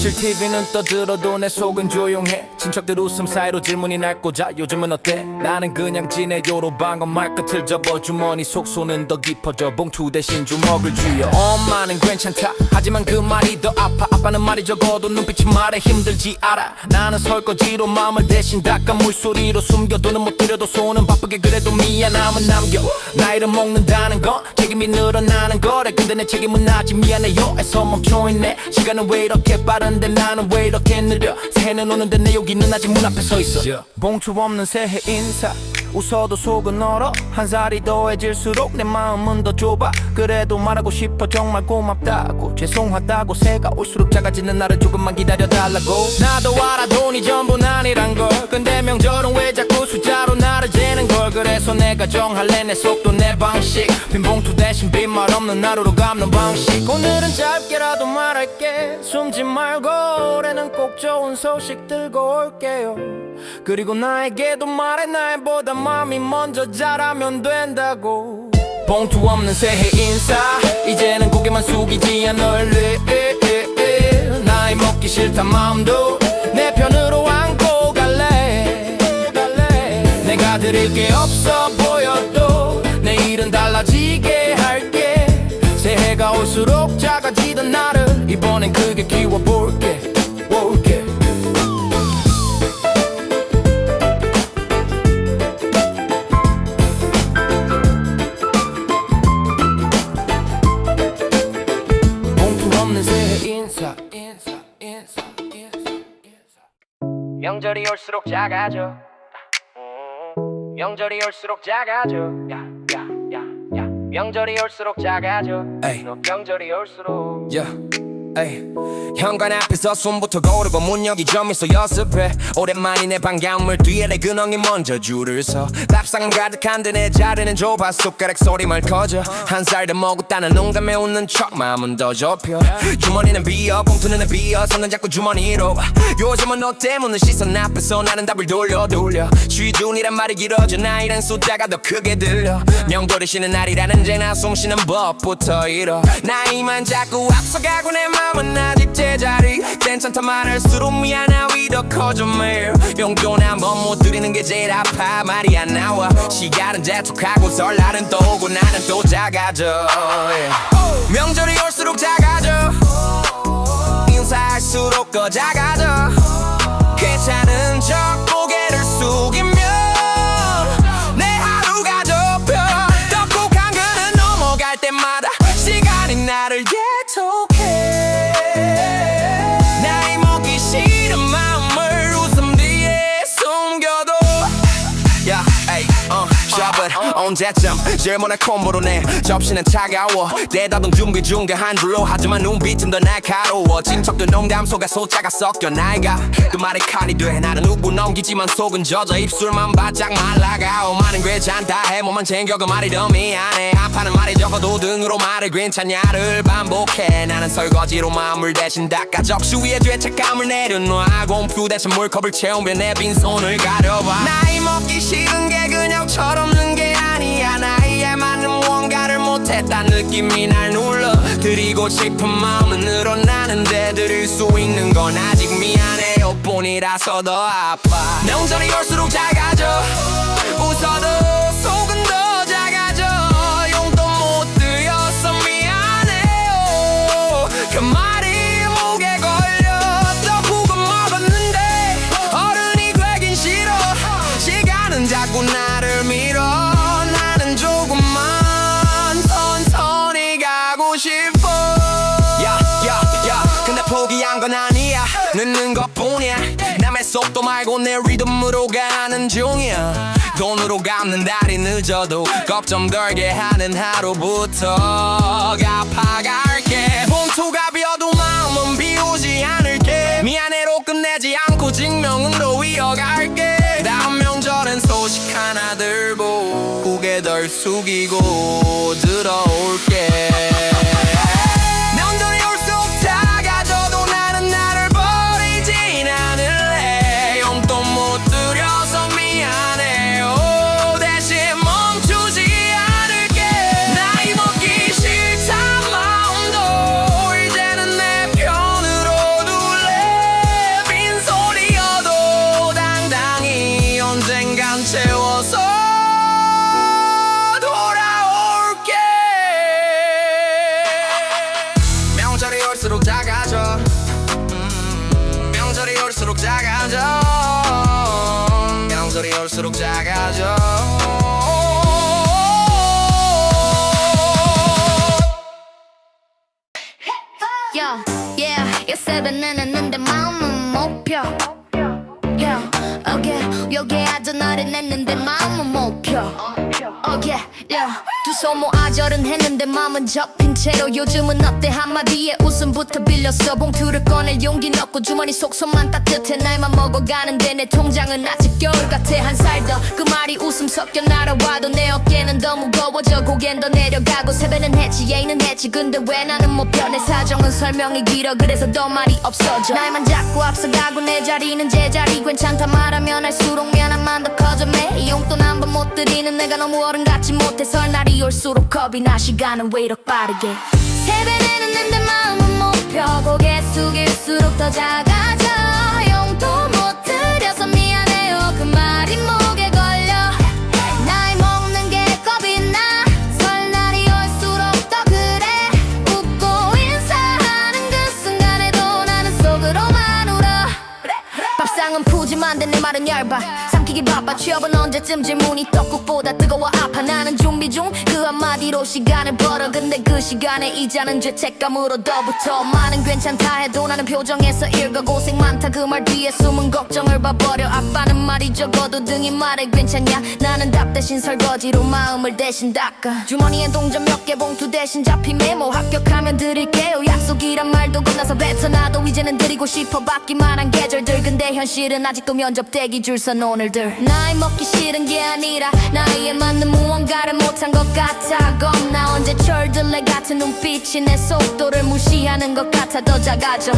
사실 TV는 떠들어도 내 속은 조용해. 친척들 웃음 사이로 질문이 날 꽂아. 요즘은 어때? 나는 그냥 지내요로 방언 말끝을 접어. 주머니 속 손은 더 깊어져. 봉투 대신 주먹을 쥐어. 엄마는 괜찮다 하지만 그 말이 더 아파. 아빠는 말이 적어도 눈빛이 말해 힘들지 알아. 나는 설거지로 마음을 대신 닦아. 물소리로 숨겨 돈은 못 들여도 손은 바쁘게. 그래도 미안함은 남겨. 나이를 먹는다는 건 책임이 늘어나는 거래. 근데 내 책임은 아직 미안해요 에서 멈춰있네. 시간은 왜 이렇게 빠른데 나는 왜 이렇게 느려. 새해는 오는데 내 여기는 아직 문 앞에 서있어. 봉투 없는 새해 인사. 웃어도 속은 얼어. 한 살이 더해질수록 내 마음은 더 좁아. 그래도 말하고 싶어 정말 고맙다고. 죄송하다고. 새가 올수록 작아지는 나를 조금만 기다려달라고. 나도 알아 돈이 전부는 아니란 걸. 근데 명절은 왜 자꾸 숫자로 나를 재는 걸. 그래서 내가 정할래 내 속도 내 방식. 빈 봉투 대신 빈말 없는 하루로 갚는 방식. 오늘은 짧게라도 말할게. 숨지 말고 올해는 꼭 좋은 소식 들고 올게요. 그리고 나에게도 말해 나보다 마음이 먼저 자라면 된다고. 봉투 없는 새해 인사. 이제는 고개만 숙이지 않을래. 나이 먹기 싫단 마음도 내 편으로 안고 갈래. 내가 드릴 게 없어 보여도 내일은 달라지게 할게. 새해가 올수록 작아지던 나를 이번엔 크게 키워볼게. 명절이 올수록 작아져. 명절이 올수록 작아져. 야야야야. 명절이 올수록 작아져. 너 명절이 올수록. 현관 앞에서 숨부터 고르고 문 여기 좀 있어 연습해. 오랜만이네 반가움을 뒤에 내 근황이 먼저 줄을 서. 밥상 가득한데 내 자리는 좁아. 숟가락 소리만 커져. 한 살 더 먹었다는 농담에 웃는 척 마음은 더 좁혀. 주머니는 비어 봉투는 비어 손은 자꾸 주머니로. 요즘은 너 때문에 시선 앞에서 나는 답을 돌려. 쉬준이란 말이 길어져. 나이란 숫자가 더 크게 들려. 명절이 쉬는 날이라는 제나 숨쉬는 법부터 잃어. 나이만 자꾸 앞서가고 내 마음은 아직 제자리. 괜찮다 말할수록 미안함이 더 커져 매일. 용돈 한 번 못 드리는 게 제일 아파. 말이 안 나와. 시간은 재촉하고 설날은 또 오고 나는 또 작아져. 명절이 올수록 작아져. 인사할수록 더 작아져. 괜찮은 척 고개를 숙이면 내 하루가 좁혀. 떡국한 그릇 넘어갈 때마다 시간이 나를 예촉해. 나이 먹기 싫은 마음을 웃음 뒤에 숨겨도. 언제쯤 제일 먼저 콤보로 내 접시는 차가워. 대답은 준비 중 그 한 줄로. 하지만 눈빛은 더 날카로워. 친척들 농담 속에 소자가 섞여. 나이가 그 말에 칼이 돼. 나는 웃고 넘기지만 속은 젖어. 입술만 바짝 말라가. 많은 괜찮다 해 몸만 챙겨 그 말이 더 미안해. 아파는 말이 적어도 등으로 말을 괜찮냐를 반복해. 나는 설거지로 마음을 대신 닦아. 적시 위에 죄책감을 내려놔. 공표 대신 물컵을 채우며 내 빈손을 가려봐. 나이 먹기 싫은 게 그냥 철없는 게 아니야. 나이에 맞는 뭔가를 못했단 느낌이 날 눌러. 드리고 싶은 마음은 늘어나는데 드릴 수 있는 건 아직 미안해요 뿐이라서 더 아파. 명절이 올수록 작아져. 웃어도 속은 더 작아져. 용돈 못 드려서 미안해요. 그 말이 목에 걸려. 떡국은 먹었는데 어른이 되긴 싫어. 시간은 자꾸 나를 밀어. 나는 조금만 천천히 가고 싶어. 근데 포기한 건 아니야. 늦는 것뿐이야. 남의 속도 말고 내 리듬으로 가는 중이야. 돈으로 갚는 날이 늦어도 걱정 덜게 하는 하루부터 갚아갈게. 봉투가 비어도 마음은 비우지 않을게. 미안해로 끝내지 않고 증명은 더 이어갈게. 다음 명절엔 소식 하나 들고 고개 덜 숙이고 들어올게. 명절이 올수록 작아져도 나는 나를 버리진 않을래. 용돈 못 드려서 미안해요. 대신 멈추지 않을게. 나이 먹기 싫단 마음도 이제는 내 편으로 둘래. 올수록 작아져 명절이 올수록 작아져 Yeah, yeah, 이 세배는 했는데 마음은 못 펴. Yeah, okay, 여기 아주 나를 냈는데 마음은 못 펴. Okay, yeah, 두 손 모아 절은 했는데 마음은 접힌 채로 요즘은 어때 한마디에 웃음부터 빌렸어 봉투를 꺼낼 용기 넣고 주머니 속 손만 따뜻해 날만 먹어가는데 내 통장은 아직 겨울 같아 한 살 더 그 말이 웃음 섞여 날아와도 내 어깨는 더 무거워져 고개는 더 내려가고 세배는 했지 예의는 했지 근데 왜 나는 못 펴 내 사정은 설명이 길어 그래서 더 말이 없어져 날만 자꾸 앞서가고 내 자리는 제자리 괜찮다 말하면 할수록 미안함만 더 커져 매 용돈 한 번 못 드리는 내가 너무 어른같지 못해 설날이 올수록 겁이 나 시간은 왜 이렇게 빠르게 세배는 했는데 마음은 못 펴 고개 숙일수록 더 작아져 용돈 못 드려서 미안해요 그 말이 목에 걸려 나이 먹는 게 겁이 나 설날이 올수록 더 그래 웃고 인사하는 그 순간에도 나는 속으로만 울어 밥상은 푸짐한데 내 말은 얇아 삼키기 바빠 취업은 언제쯤 질문이 떡국보다 뜨거워 아파 나는 준비 중 그 한마디로 시간을 벌어 근데 그 시간에 이자는 죄책감으로 더 붙어 많은 괜찮다 해도 나는 표정에서 읽어 고생 많다 그 말 뒤에 숨은 걱정을 봐버려 아빠는 말이 적어도 등이 말해 괜찮냐 나는 답 대신 설거지로 마음을 대신 닦아 주머니에 동전 몇 개 봉투 대신 잡힌 메모 합격하면 드릴게요 약속이란 말도 건너서 뱉어놔도 이제는 드리고 싶어 받기만 한 계절들 근데 현실은 아직도 면접 대기 줄 선 오늘들 나이 먹기 싫은 게 아니라 나이에 맞는 무언가를 못한 것 같아 겁나 언제 철들래 같은 눈빛이 내 속도를 무시하는 것 같아 더 작아져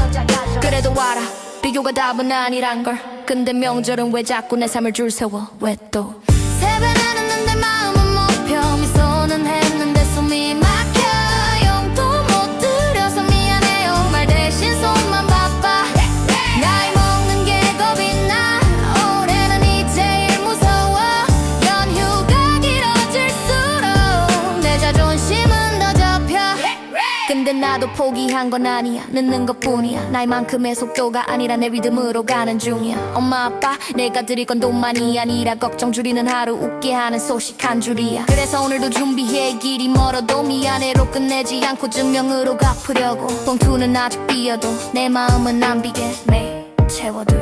그래도 알아 비교가 답은 아니란 걸 근데 명절은 왜 자꾸 내 삶을 줄 세워 왜 또 세배는 했는데 마음은 못 펴 미소는 했는데 숨이 막혀 용돈 못 드려서 미안해요 말 대신 손만 바빠 나이 먹는 게 겁이 나 올해는 이 제일 무서워 연휴가 길어질수록 내 자존심은 더 접혀 근데 나도 포기한 건 아니야 늦는 것뿐이야 나이만큼의 속도가 아니라 내 리듬으로 가는 중이야 엄마 아빠 내가 드릴 건 돈만이 아니라 걱정 줄이는 하루 웃게 하는 소식 한 줄이야 그래서 오늘도 준비해 길이 멀어도 미안해로 끝내지 않고 증명으로 갚으려고 봉투는 아직 비어도 내 마음은 안 비게 매일 채워둘